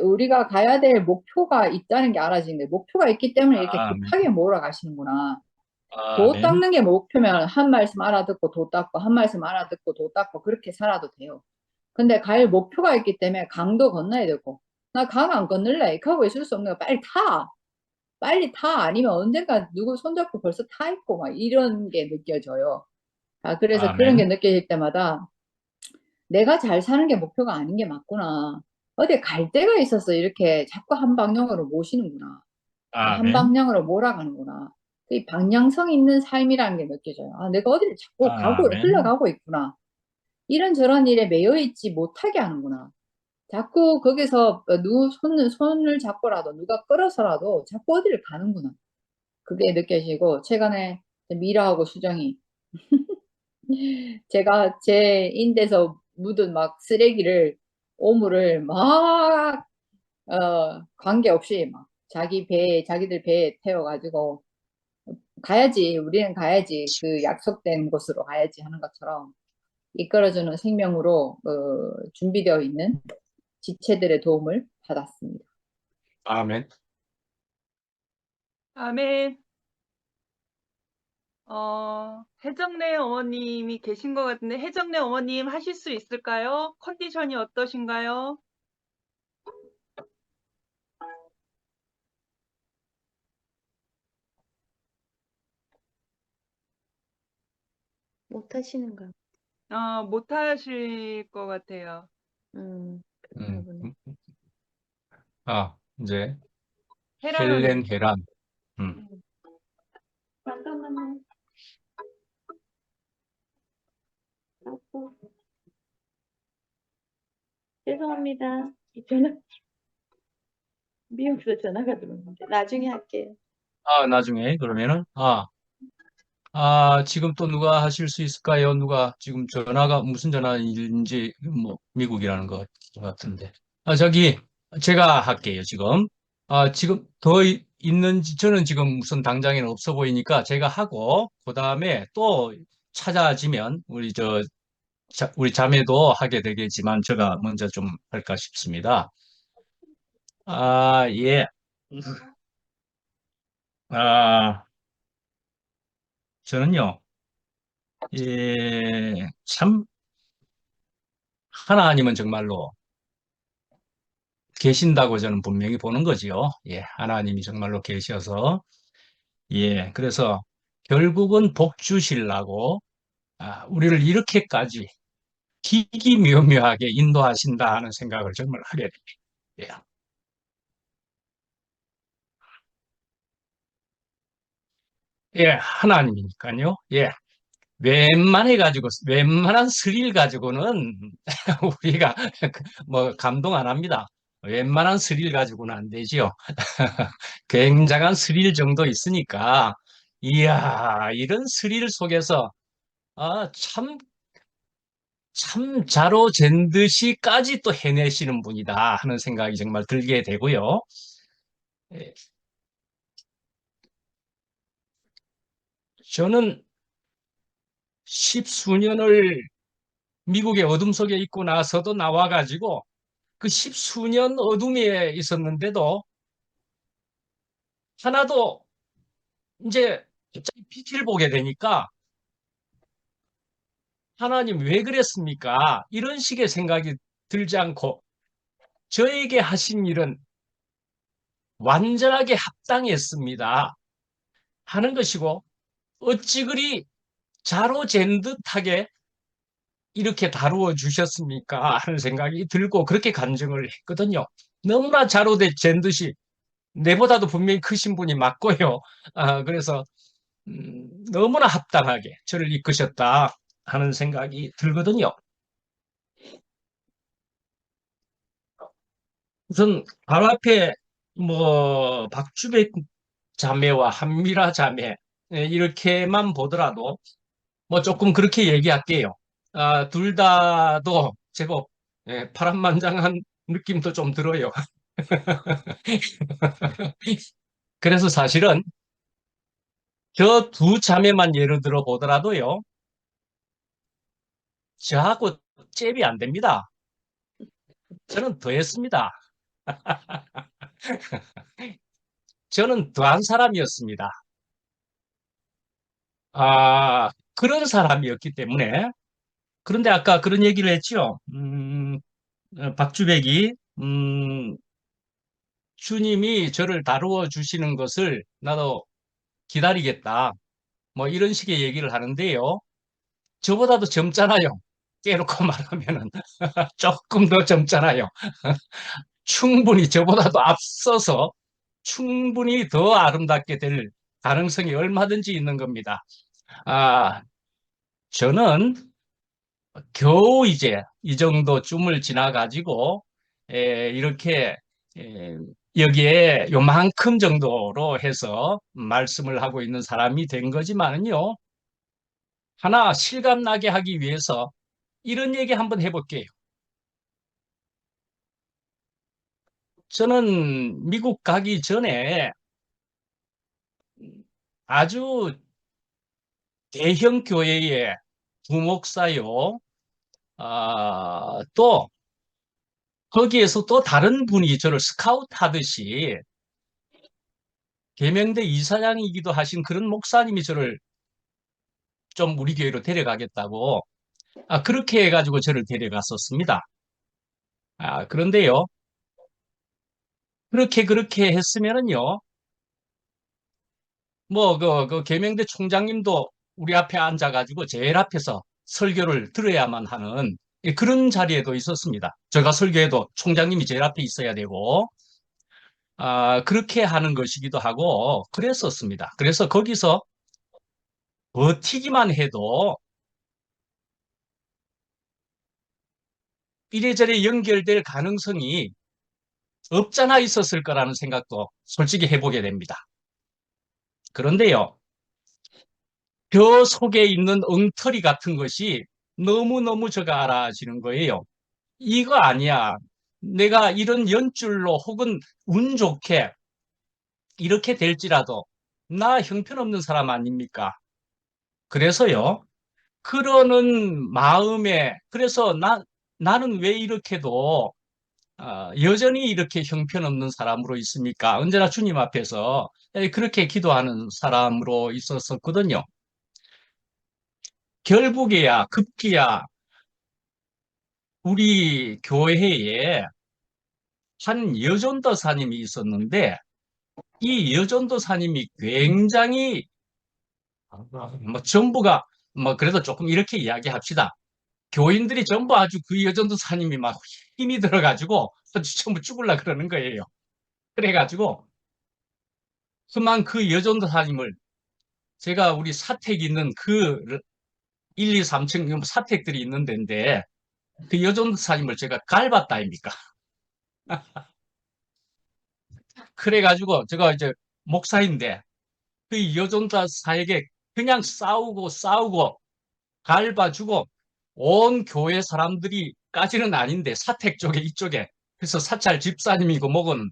우리가 가야 될 목표가 있다는 게 알아지는데 목표가 있기 때문에 이렇게 아멘. 급하게 몰아가시는구나. 도 아멘. 닦는 게 목표면 한 말씀 알아듣고 도 닦고 한 말씀 알아듣고 도 닦고 그렇게 살아도 돼요. 근데 갈 목표가 있기 때문에 강도 건너야 되고 나 강 안 건널래 이렇게 하고 있을 수 없는 거 빨리 타 아니면 언젠가 누구 손잡고 벌써 타 있고 막 이런 게 느껴져요. 그래서 그런 게 아멘. 느껴질 때마다 내가 잘 사는 게 목표가 아닌 게 맞구나. 어디 갈 데가 있어서 이렇게 자꾸 한 방향으로 모시는구나. 한 아멘. 방향으로 몰아가는구나. 이 방향성 있는 삶이라는 게 느껴져요. 내가 어디를 자꾸 아멘. 흘러가고 있구나. 이런저런 일에 매여 있지 못하게 하는구나. 자꾸 거기서 손을 잡고라도 누가 끌어서라도 자꾸 어디를 가는구나. 그게 느껴지고 최근에 미라하고 수정이 제가 제 인대에서 묻은 막 쓰레기를 오물을 막 관계없이 막 자기들 배에 태워가지고 가야지 우리는 가야지 그 약속된 곳으로 가야지 하는 것처럼 이끌어주는 생명으로 준비되어 있는 지체들의 도움을 받았습니다. 아멘. 아멘. 혜정래 어머님이 계신 것 같은데, 혜정래 어머님 하실 수 있을까요? 컨디션이 어떠신가요? 못 하시는가? 못 하실 것 같아요. 그런가 보네. 이제 헤라는 헬렌 헤란. 잠깐만요. 죄송합니다. 미용실에 전화가 들어오는데 나중에 할게요. 나중에 그러면은 지금 또 누가 하실 수 있을까요? 누가 지금 전화가 무슨 전화인지 뭐 미국이라는 것 같은데. 저기 제가 할게요, 지금. 지금 더 있는지 저는 지금 무슨 당장에는 없어 보이니까 제가 하고 그다음에 또 찾아지면 우리 자매도 하게 되겠지만 제가 먼저 좀 할까 싶습니다. 예. 저는요. 참 하나님은 정말로 계신다고 저는 분명히 보는 거지요. 하나님이 정말로 계셔서 그래서 결국은 복 주시려고 우리를 이렇게까지 기기묘묘하게 인도하신다 하는 생각을 정말 하게 됩니다. 하나님이니까요. 웬만한 스릴 가지고는 우리가 뭐 감동 안 합니다. 웬만한 스릴 가지고는 안 되지요. 굉장한 스릴 정도 있으니까, 이야, 이런 스릴 속에서, 참 자로 잰 듯이까지 또 해내시는 분이다 하는 생각이 정말 들게 되고요. 예, 저는 십수년을 미국의 어둠 속에 있고 나서도 나와가지고 그 십수년 어둠에 있었는데도 하나도 이제 갑자기 빛을 보게 되니까 하나님 왜 그랬습니까? 이런 식의 생각이 들지 않고 저에게 하신 일은 완전하게 합당했습니다 하는 것이고 어찌 그리 자로 잰 듯하게 이렇게 다루어 주셨습니까? 하는 생각이 들고 그렇게 간증을 했거든요. 너무나 자로 잰 듯이 내보다도 분명히 크신 분이 맞고요. 그래서 너무나 합당하게 저를 이끄셨다 하는 생각이 들거든요. 우선 바로 앞에 뭐 박주백 자매와 한미라 자매 이렇게만 보더라도 뭐 조금 그렇게 얘기할게요. 둘 다도 제법 파란만장한 느낌도 좀 들어요. 그래서 사실은 저 두 자매만 예를 들어 보더라도요. 저하고 잽이 안 됩니다. 저는 더했습니다. 저는 더한 사람이었습니다. 그런 사람이었기 때문에. 그런데 아까 그런 얘기를 했죠. 박주백이, 주님이 저를 다루어 주시는 것을 나도 기다리겠다. 뭐 이런 식의 얘기를 하는데요. 저보다도 젊잖아요. 깨놓고 말하면은 조금 더 젊잖아요. 충분히 저보다도 앞서서 충분히 더 아름답게 될 가능성이 얼마든지 있는 겁니다. 저는 겨우 이제 이 정도 쯤을 지나가지고 이렇게 에, 여기에 요만큼 정도로 해서 말씀을 하고 있는 사람이 된 거지만은요. 하나 실감나게 하기 위해서 이런 얘기 한번 해볼게요. 저는 미국 가기 전에 아주 대형 교회의 부목사요. 또 거기에서 또 다른 분이 저를 스카우트 하듯이 계명대 이사장이기도 하신 그런 목사님이 저를 좀 우리 교회로 데려가겠다고 그렇게 해가지고 저를 데려갔었습니다. 그런데요. 그렇게 했으면은요. 뭐 그 계명대 총장님도 우리 앞에 앉아가지고 제일 앞에서 설교를 들어야만 하는 그런 자리에도 있었습니다. 제가 설교해도 총장님이 제일 앞에 있어야 되고 그렇게 하는 것이기도 하고 그랬었습니다. 그래서 거기서 버티기만 해도 이래저래 연결될 가능성이 없잖아 있었을 거라는 생각도 솔직히 해보게 됩니다. 그런데요, 벼 속에 있는 엉터리 같은 것이 너무너무 제가 알아지는 거예요. 이거 아니야. 내가 이런 연줄로 혹은 운 좋게 이렇게 될지라도 나 형편없는 사람 아닙니까? 그래서요, 그러는 마음에, 그래서 나는 왜 이렇게도 여전히 이렇게 형편없는 사람으로 있습니까? 언제나 주님 앞에서 그렇게 기도하는 사람으로 있었었거든요. 결국에야 급기야 우리 교회에 한 여전도사님이 있었는데 이 여전도사님이 굉장히 뭐 전부가 뭐 그래도 조금 이렇게 이야기합시다. 교인들이 전부 아주 그 여전도사님이 막 힘이 들어가지고 아주 전부 죽을라 그러는 거예요. 그래가지고 그만 그 여전도사님을 제가 우리 사택 있는 그 1, 2, 3층 사택들이 있는 데인데 그 여전도사님을 제가 갈봤다 아닙니까? 그래가지고 제가 이제 목사인데 그 여전도사에게 그냥 싸우고 갈봐주고 온 교회 사람들이까지는 아닌데 사택 쪽에 이쪽에 그래서 사찰 집사님이고 뭐건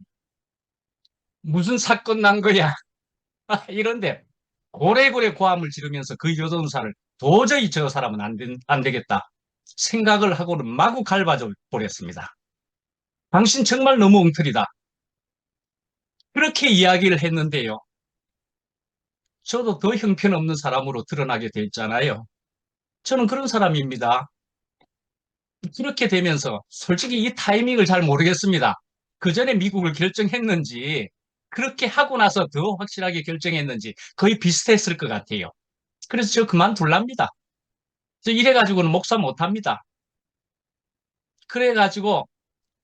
무슨 사건 난 거야 이런데 고래고래 고함을 지르면서 그 여전사를 도저히 저 사람은 안 되겠다 생각을 하고는 마구 갈봐줘 버렸습니다. 당신 정말 너무 엉터리다. 그렇게 이야기를 했는데요. 저도 더 형편없는 사람으로 드러나게 됐잖아요. 저는 그런 사람입니다. 그렇게 되면서 솔직히 이 타이밍을 잘 모르겠습니다. 그 전에 미국을 결정했는지 그렇게 하고 나서 더 확실하게 결정했는지 거의 비슷했을 것 같아요. 그래서 저 그만둘랍니다. 저 이래가지고는 목사 못합니다. 그래가지고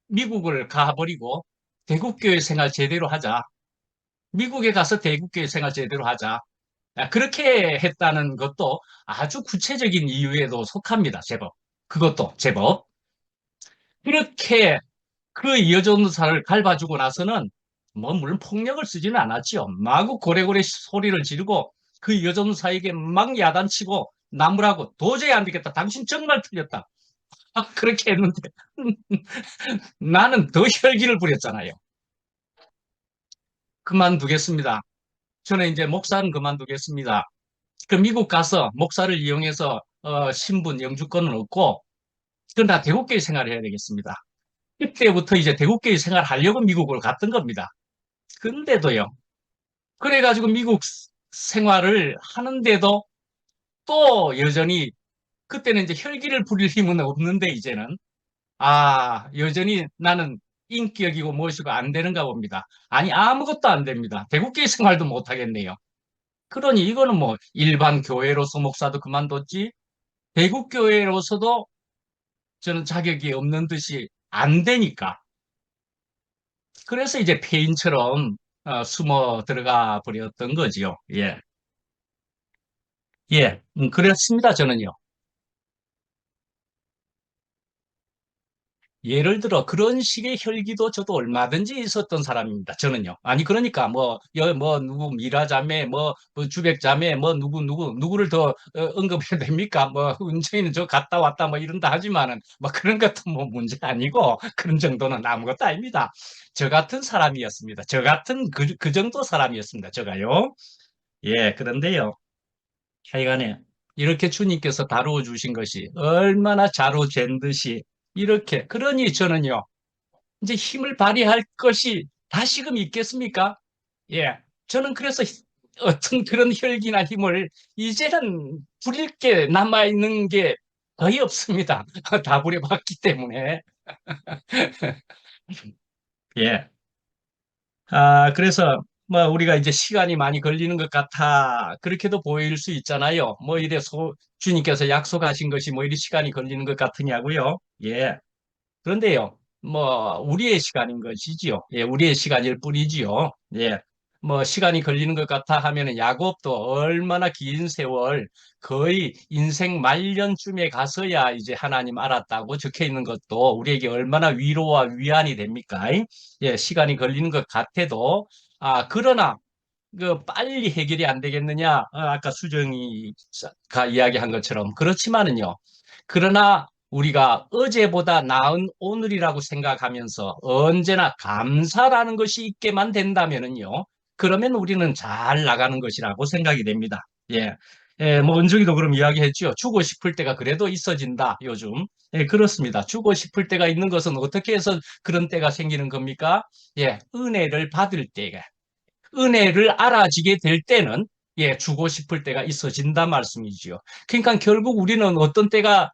미국을 가버리고 대국교회 생활 제대로 하자. 미국에 가서 대국교회 생활 제대로 하자. 그렇게 했다는 것도 아주 구체적인 이유에도 속합니다. 제법. 그것도 제법. 그렇게 그 여전도사를 갈아주고 나서는 뭐 물론 폭력을 쓰지는 않았지요. 마구 고래고래 소리를 지르고 그 여전도사에게 막 야단치고 나무라고 도저히 안 되겠다. 당신 정말 틀렸다. 그렇게 했는데 나는 더 혈기를 부렸잖아요. 그만두겠습니다. 저는 이제 목사는 그만두겠습니다. 그 미국 가서 목사를 이용해서 신분, 영주권은 얻고 그러나 대국교회 생활을 해야 되겠습니다. 그때부터 이제 대국교회 생활 하려고 미국을 갔던 겁니다. 근데도요. 그래가지고 미국 생활을 하는데도 또 여전히 그때는 이제 혈기를 부릴 힘은 없는데 이제는 여전히 나는 인격이고 무엇이고 안 되는가 봅니다. 아니 아무것도 안 됩니다. 대국교회 생활도 못 하겠네요. 그러니 이거는 뭐 일반 교회로서 목사도 그만뒀지 대국교회로서도 저는 자격이 없는 듯이 안 되니까. 그래서 이제 폐인처럼 숨어 들어가 버렸던 거지요. 예. 예. 그렇습니다. 저는요. 예를 들어 그런 식의 혈기도 저도 얼마든지 있었던 사람입니다. 저는요. 아니 그러니까 뭐 누구 미라자매 뭐 주백자매 뭐 누구를 더 언급해야 됩니까? 뭐 은정이는 저 갔다 왔다 뭐 이런다 하지만은 뭐 그런 것도 뭐 문제 아니고 그런 정도는 아무것도 아닙니다. 저 같은 사람이었습니다. 저 같은 그 정도 사람이었습니다. 제가요. 예, 그런데요. 하여간에 이렇게 주님께서 다루어 주신 것이 얼마나 자로 잰 듯이 이렇게 그러니 저는요 이제 힘을 발휘할 것이 다시금 있겠습니까? 예, 저는 그래서 어떤 그런 혈기나 힘을 이제는 부릴 게 남아 있는 게 거의 없습니다. 다 부려봤기 때문에. 예. 그래서 뭐 우리가 이제 시간이 많이 걸리는 것 같아 그렇게도 보일 수 있잖아요. 뭐 이래 주님께서 약속하신 것이 뭐 이리 시간이 걸리는 것 같으냐고요. 예. 그런데요, 뭐, 우리의 시간인 것이지요. 예, 우리의 시간일 뿐이지요. 예. 뭐, 시간이 걸리는 것 같아 하면은 야곱도 얼마나 긴 세월, 거의 인생 말년쯤에 가서야 이제 하나님 알았다고 적혀 있는 것도 우리에게 얼마나 위로와 위안이 됩니까? 예, 시간이 걸리는 것 같아도, 그러나, 빨리 해결이 안 되겠느냐? 아까 수정이가 이야기한 것처럼. 그렇지만은요. 그러나 우리가 어제보다 나은 오늘이라고 생각하면서 언제나 감사라는 것이 있게만 된다면은요. 그러면 우리는 잘 나가는 것이라고 생각이 됩니다. 예. 예, 뭐 은중이도 그럼 이야기했죠. 주고 싶을 때가 그래도 있어진다, 요즘. 예, 그렇습니다. 주고 싶을 때가 있는 것은 어떻게 해서 그런 때가 생기는 겁니까? 예, 은혜를 받을 때가. 은혜를 알아지게 될 때는 예, 주고 싶을 때가 있어진다 말씀이지요. 그러니까 결국 우리는 어떤 때가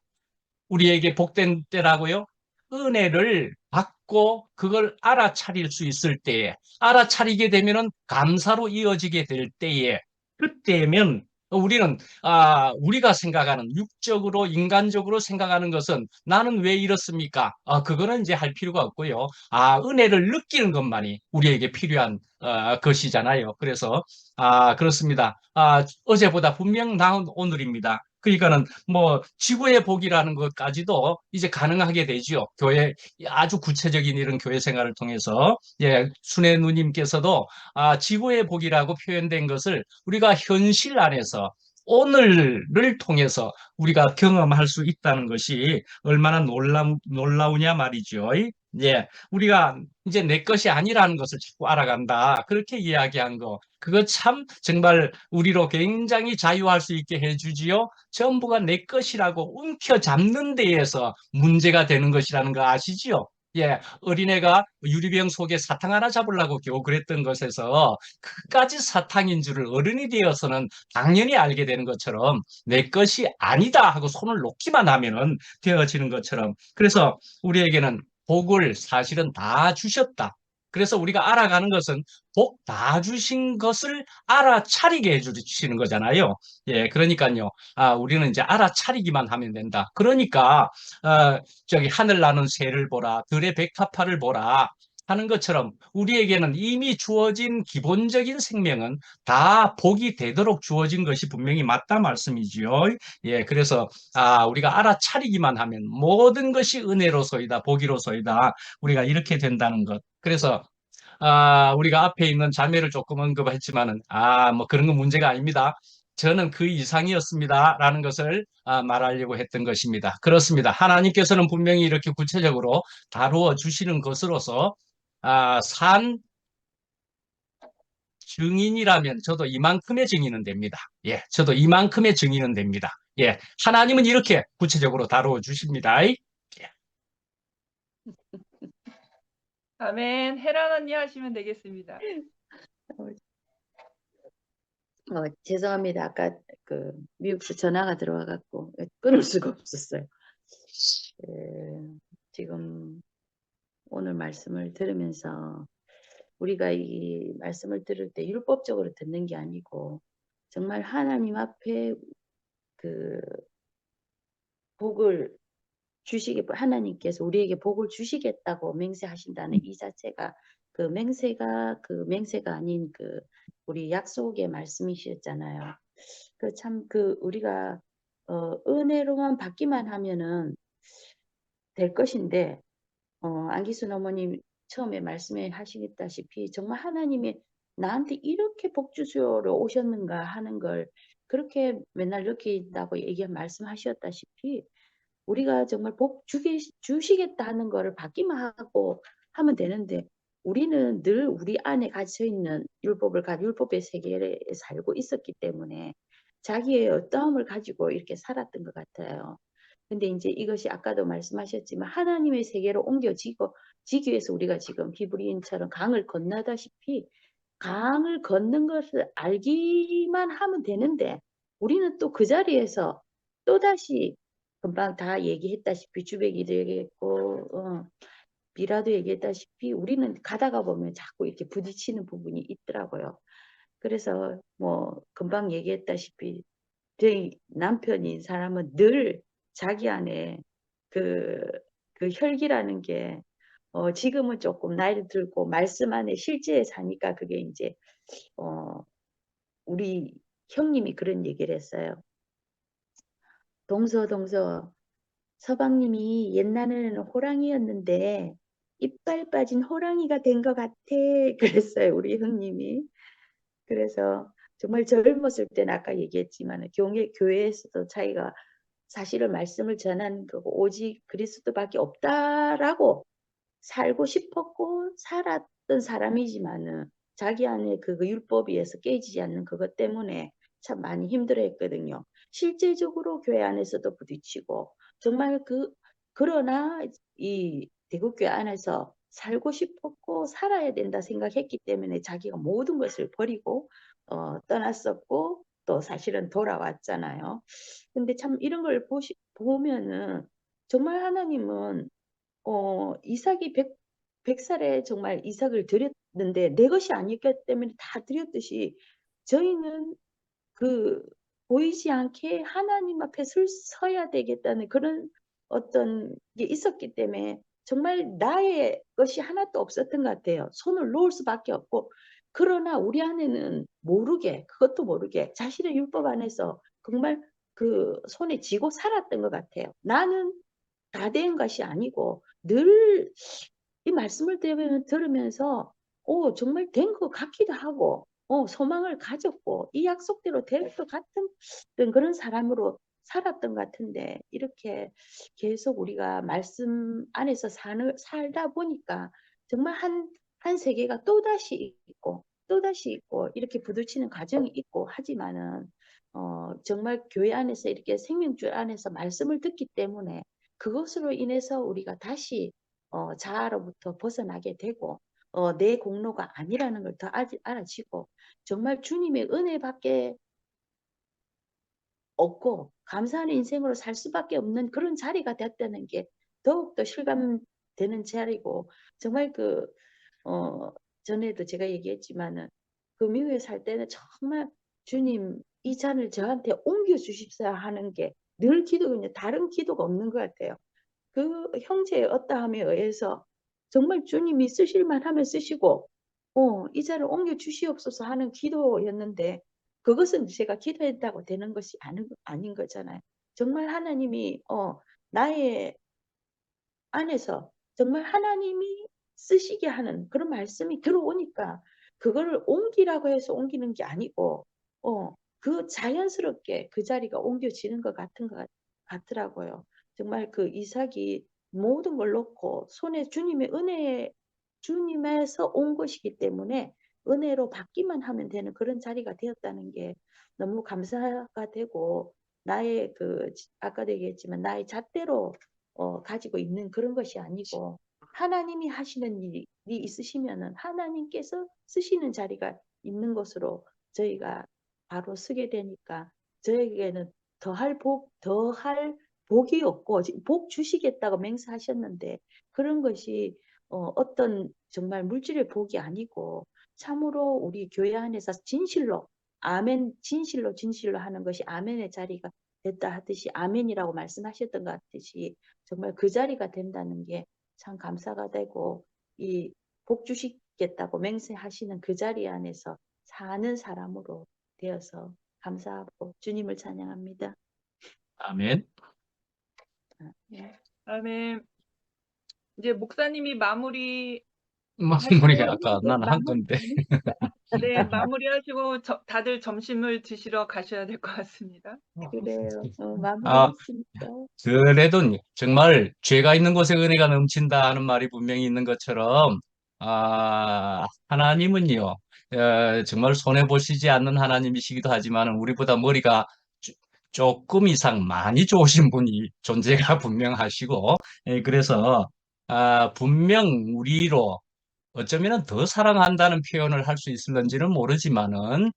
우리에게 복된 때라고요? 은혜를 받고 그걸 알아차릴 수 있을 때에, 알아차리게 되면은 감사로 이어지게 될 때에, 그때면 우리는, 우리가 생각하는, 육적으로, 인간적으로 생각하는 것은 나는 왜 이렇습니까? 그거는 이제 할 필요가 없고요. 은혜를 느끼는 것만이 우리에게 필요한, 것이잖아요. 그래서, 그렇습니다. 어제보다 분명 나은 오늘입니다. 그러니까는 뭐 지구의 복이라는 것까지도 이제 가능하게 되지요. 교회 아주 구체적인 이런 교회 생활을 통해서 예, 순애 누님께서도 지구의 복이라고 표현된 것을 우리가 현실 안에서 오늘을 통해서 우리가 경험할 수 있다는 것이 얼마나 놀라우냐 말이죠. 예, 우리가 이제 내 것이 아니라는 것을 자꾸 알아간다. 그렇게 이야기한 거. 그거 참 정말 우리로 굉장히 자유할 수 있게 해주지요. 전부가 내 것이라고 움켜잡는 데에서 문제가 되는 것이라는 거 아시지요? 예, 어린애가 유리병 속에 사탕 하나 잡으려고 겨우 그랬던 것에서 그까지 사탕인 줄을 어른이 되어서는 당연히 알게 되는 것처럼 내 것이 아니다 하고 손을 놓기만 하면은 되어지는 것처럼 그래서 우리에게는 복을 사실은 다 주셨다. 그래서 우리가 알아가는 것은 복 다 주신 것을 알아차리게 해주시는 거잖아요. 예, 그러니까요. 우리는 이제 알아차리기만 하면 된다. 그러니까, 저기 하늘 나는 새를 보라, 들의 백합화를 보라 하는 것처럼 우리에게는 이미 주어진 기본적인 생명은 다 복이 되도록 주어진 것이 분명히 맞다 말씀이지요. 예, 그래서, 우리가 알아차리기만 하면 모든 것이 은혜로소이다, 복이로소이다. 우리가 이렇게 된다는 것. 그래서 우리가 앞에 있는 자매를 조금 언급했지만은, 뭐 그런 건 문제가 아닙니다. 저는 그 이상이었습니다. 라는 것을 말하려고 했던 것입니다. 그렇습니다. 하나님께서는 분명히 이렇게 구체적으로 다루어 주시는 것으로서, 산 증인이라면 저도 이만큼의 증인은 됩니다. 예, 저도 이만큼의 증인은 됩니다. 예, 하나님은 이렇게 구체적으로 다루어 주십니다. 예. 아멘. 혜란 언니 하시면 되겠습니다. 죄송합니다. 아까 그 미국에서 전화가 들어와갖고 끊을 수가 없었어요. 지금 오늘 말씀을 들으면서 우리가 이 말씀을 들을 때 율법적으로 듣는 게 아니고 정말 하나님 앞에 그 복을 하나님께서 우리에게 복을 주시겠다고 맹세하신다는 이 자체가 그 맹세가 아닌 그 우리 약속의 말씀이셨잖아요. 우리가 은혜로만 받기만 하면은 될 것인데 안기순 어머님 처음에 말씀해 하시다시피 정말 하나님이 나한테 이렇게 복 주시러 오셨는가 하는 걸 그렇게 맨날 느낀다고 말씀하셨다시피 우리가 정말 복 주시겠다 하는 거를 받기만 하고 하면 되는데 우리는 늘 우리 안에 갇혀 있는 율법의 세계에 살고 있었기 때문에 자기의 어떠함을 가지고 이렇게 살았던 것 같아요. 근데 이제 이것이 아까도 말씀하셨지만 하나님의 세계로 옮겨지기 위해서 우리가 지금 히브리인처럼 강을 건너다시피 강을 걷는 것을 알기만 하면 되는데 우리는 또 그 자리에서 또다시 금방 다 얘기했다시피 주백이도 얘기했고 미라도 얘기했다시피 우리는 가다가 보면 자꾸 이렇게 부딪히는 부분이 있더라고요. 그래서 뭐 금방 얘기했다시피 저희 남편인 사람은 늘 자기 안에 그 혈기라는 게 지금은 조금 나이를 들고 말씀 안에 실제에 사니까 그게 이제 우리 형님이 그런 얘기를 했어요. 동서 서방님이 옛날에는 호랑이였는데 이빨 빠진 호랑이가 된 것 같아. 그랬어요. 우리 형님이. 그래서 정말 젊었을 때는 아까 얘기했지만 교회에서도 자기가 사실을 말씀을 전한 거고 오직 그리스도밖에 없다라고 살고 싶었고 살았던 사람이지만은 자기 안에 그 율법에 의해서 깨지지 않는 그것 때문에 참 많이 힘들어했거든요. 실제적으로 교회 안에서도 부딪히고 정말 그러나 이 대국교회 안에서 살고 싶었고 살아야 된다 생각했기 때문에 자기가 모든 것을 버리고 떠났었고 또 사실은 돌아왔잖아요. 근데 참 이런 걸 보면은 정말 하나님은 이삭이 100살에 정말 이삭을 드렸는데 내 것이 아니기 때문에 다 드렸듯이 저희는 보이지 않게 하나님 앞에 서야 되겠다는 그런 어떤 게 있었기 때문에 정말 나의 것이 하나도 없었던 것 같아요. 손을 놓을 수밖에 없고 그러나 우리 안에는 그것도 모르게 자신의 율법 안에서 정말 그 손에 쥐고 살았던 것 같아요. 나는 다 된 것이 아니고 늘 이 말씀을 들으면서 정말 된 것 같기도 하고 소망을 가졌고 이 약속대로 될 것 같은 그런 사람으로 살았던 것 같은데 이렇게 계속 우리가 말씀 안에서 살다 보니까 정말 한 세계가 또다시 있고 이렇게 부딪히는 과정이 있고 하지만은 정말 교회 안에서 이렇게 생명줄 안에서 말씀을 듣기 때문에 그것으로 인해서 우리가 다시 자아로부터 벗어나게 되고 내 공로가 아니라는 걸 더 알아지고 정말 주님의 은혜밖에 없고 감사하는 인생으로 살 수밖에 없는 그런 자리가 됐다는 게 더욱더 실감되는 자리고 정말 전에도 제가 얘기했지만은 그 미국에 살 때는 정말 주님 이 잔을 저한테 옮겨 주십사 하는 게 늘 기도거든요. 다른 기도가 없는 것 같아요. 그 형제의 어떠함에 의해서 정말 주님이 쓰실만 하면 쓰시고, 이 잔을 옮겨 주시옵소서 하는 기도였는데, 그것은 제가 기도했다고 되는 것이 아닌 거잖아요. 정말 하나님이, 나의 안에서 정말 하나님이 쓰시게 하는 그런 말씀이 들어오니까, 그걸 옮기라고 해서 옮기는 게 아니고, 그 자연스럽게 그 자리가 옮겨지는 것 같더라고요. 정말 그 이삭이 모든 걸 놓고 손에 주님의 은혜, 주님에서 온 것이기 때문에 은혜로 받기만 하면 되는 그런 자리가 되었다는 게 너무 감사가 되고, 나의 아까도 얘기했지만 나의 잣대로 가지고 있는 그런 것이 아니고, 하나님이 하시는 일이 있으시면은 하나님께서 쓰시는 자리가 있는 것으로 저희가 바로 서게 되니까, 저에게는 더할 복이 없고, 복 주시겠다고 맹세하셨는데 그런 것이 어떤 정말 물질의 복이 아니고, 참으로 우리 교회 안에서 진실로 아멘, 진실로 하는 것이 아멘의 자리가 됐다 하듯이, 아멘이라고 말씀하셨던 것 같듯이 정말 그 자리가 된다는 게 참 감사가 되고, 이 복 주시겠다고 맹세하시는 그 자리 안에서 사는 사람으로 되어서 감사하고 주님을 찬양합니다. 아멘. 네. 아멘. 이제 목사님이 마무리 마무리가 아까 난 한 건데. 네, 마무리하시고 다들 점심을 드시러 가셔야 될 것 같습니다. 그래요. 아, 마무리했습니다. 그래도 정말 죄가 있는 곳에 은혜가 넘친다 하는 말이 분명히 있는 것처럼, 하나님은요, 정말 손해보시지 않는 하나님이시기도 하지만 우리보다 머리가 조금 이상 많이 좋으신 분이 존재가 분명하시고, 그래서 분명 우리로 어쩌면 더 사랑한다는 표현을 할 수 있을런지는 모르지만은,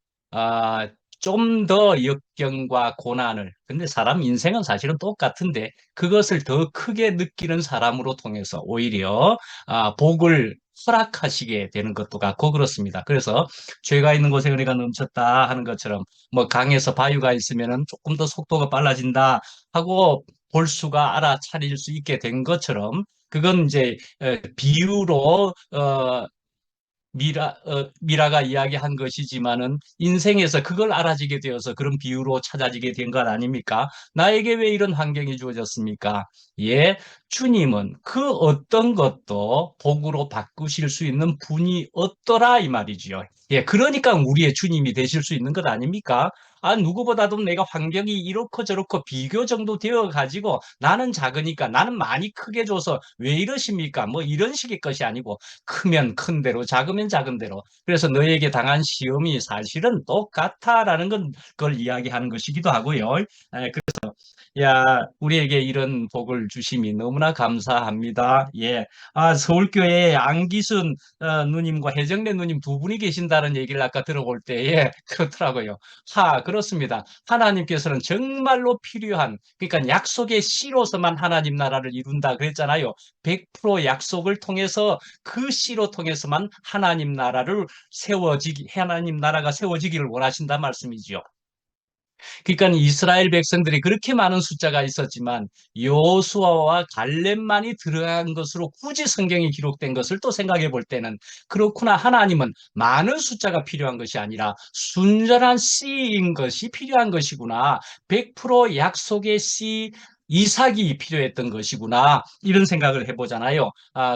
좀 더 역경과 고난을, 근데 사람 인생은 사실은 똑같은데 그것을 더 크게 느끼는 사람으로 통해서 오히려 복을 허락하시게 되는 것도 같고 그렇습니다. 그래서 죄가 있는 곳에 은혜가 넘쳤다 하는 것처럼, 뭐 강에서 바위가 있으면은 조금 더 속도가 빨라진다 하고 볼 수가 알아차릴 수 있게 된 것처럼, 그건 이제 비유로 미라가 이야기한 것이지만은 인생에서 그걸 알아지게 되어서 그런 비유로 찾아지게 된 것 아닙니까? 나에게 왜 이런 환경이 주어졌습니까? 예, 주님은 그 어떤 것도 복으로 바꾸실 수 있는 분이 없더라 이 말이지요. 예, 그러니까 우리의 주님이 되실 수 있는 것 아닙니까? 누구보다도 내가 환경이 이렇고 저렇고 비교 정도 되어 가지고 나는 작으니까 나는 많이 크게 줘서 왜 이러십니까? 뭐 이런 식의 것이 아니고, 크면 큰 대로 작으면 작은 대로, 그래서 너에게 당한 시험이 사실은 똑같아라는 걸 이야기하는 것이기도 하고요. 그래서 우리에게 이런 복을 주심이 너무나 감사합니다. 예. 서울교회에 안기순 누님과 해정래 누님 두 분이 계신다는 얘기를 아까 들어볼 때에 그렇더라고요. 그렇습니다. 하나님께서는 정말로 필요한, 그러니까 약속의 씨로서만 하나님 나라를 이룬다 그랬잖아요. 100% 약속을 통해서, 그 씨로 통해서만 하나님 나라가 세워지기를 원하신다 말씀이지요. 그러니까 이스라엘 백성들이 그렇게 많은 숫자가 있었지만 여호수아와 갈렙만이 들어간 것으로 굳이 성경이 기록된 것을 또 생각해 볼 때는, 그렇구나, 하나님은 많은 숫자가 필요한 것이 아니라 순전한 씨인 것이 필요한 것이구나, 100% 약속의 씨 이삭이 필요했던 것이구나, 이런 생각을 해보잖아요.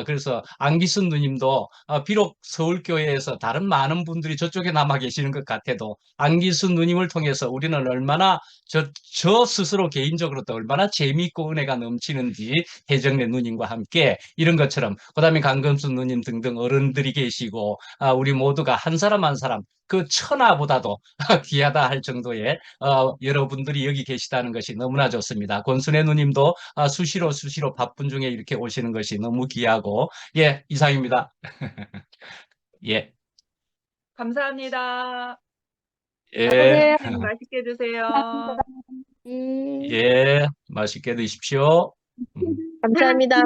그래서 안기순 누님도 비록 서울교회에서 다른 많은 분들이 저쪽에 남아 계시는 것 같아도, 안기순 누님을 통해서 우리는 얼마나 저 스스로 개인적으로도 얼마나 재미있고 은혜가 넘치는지, 혜정래 누님과 함께 이런 것처럼, 그다음에 강금수 누님 등등 어른들이 계시고, 우리 모두가 한 사람 한 사람 그 천하보다도 귀하다 할 정도의 여러분들이 여기 계시다는 것이 너무나 좋습니다. 권순애 누님도 수시로 바쁜 중에 이렇게 오시는 것이 너무 귀하고, 예, 이상입니다. 예. 감사합니다. 예. 맛있게 드세요. 예, 맛있게 드십시오. 감사합니다.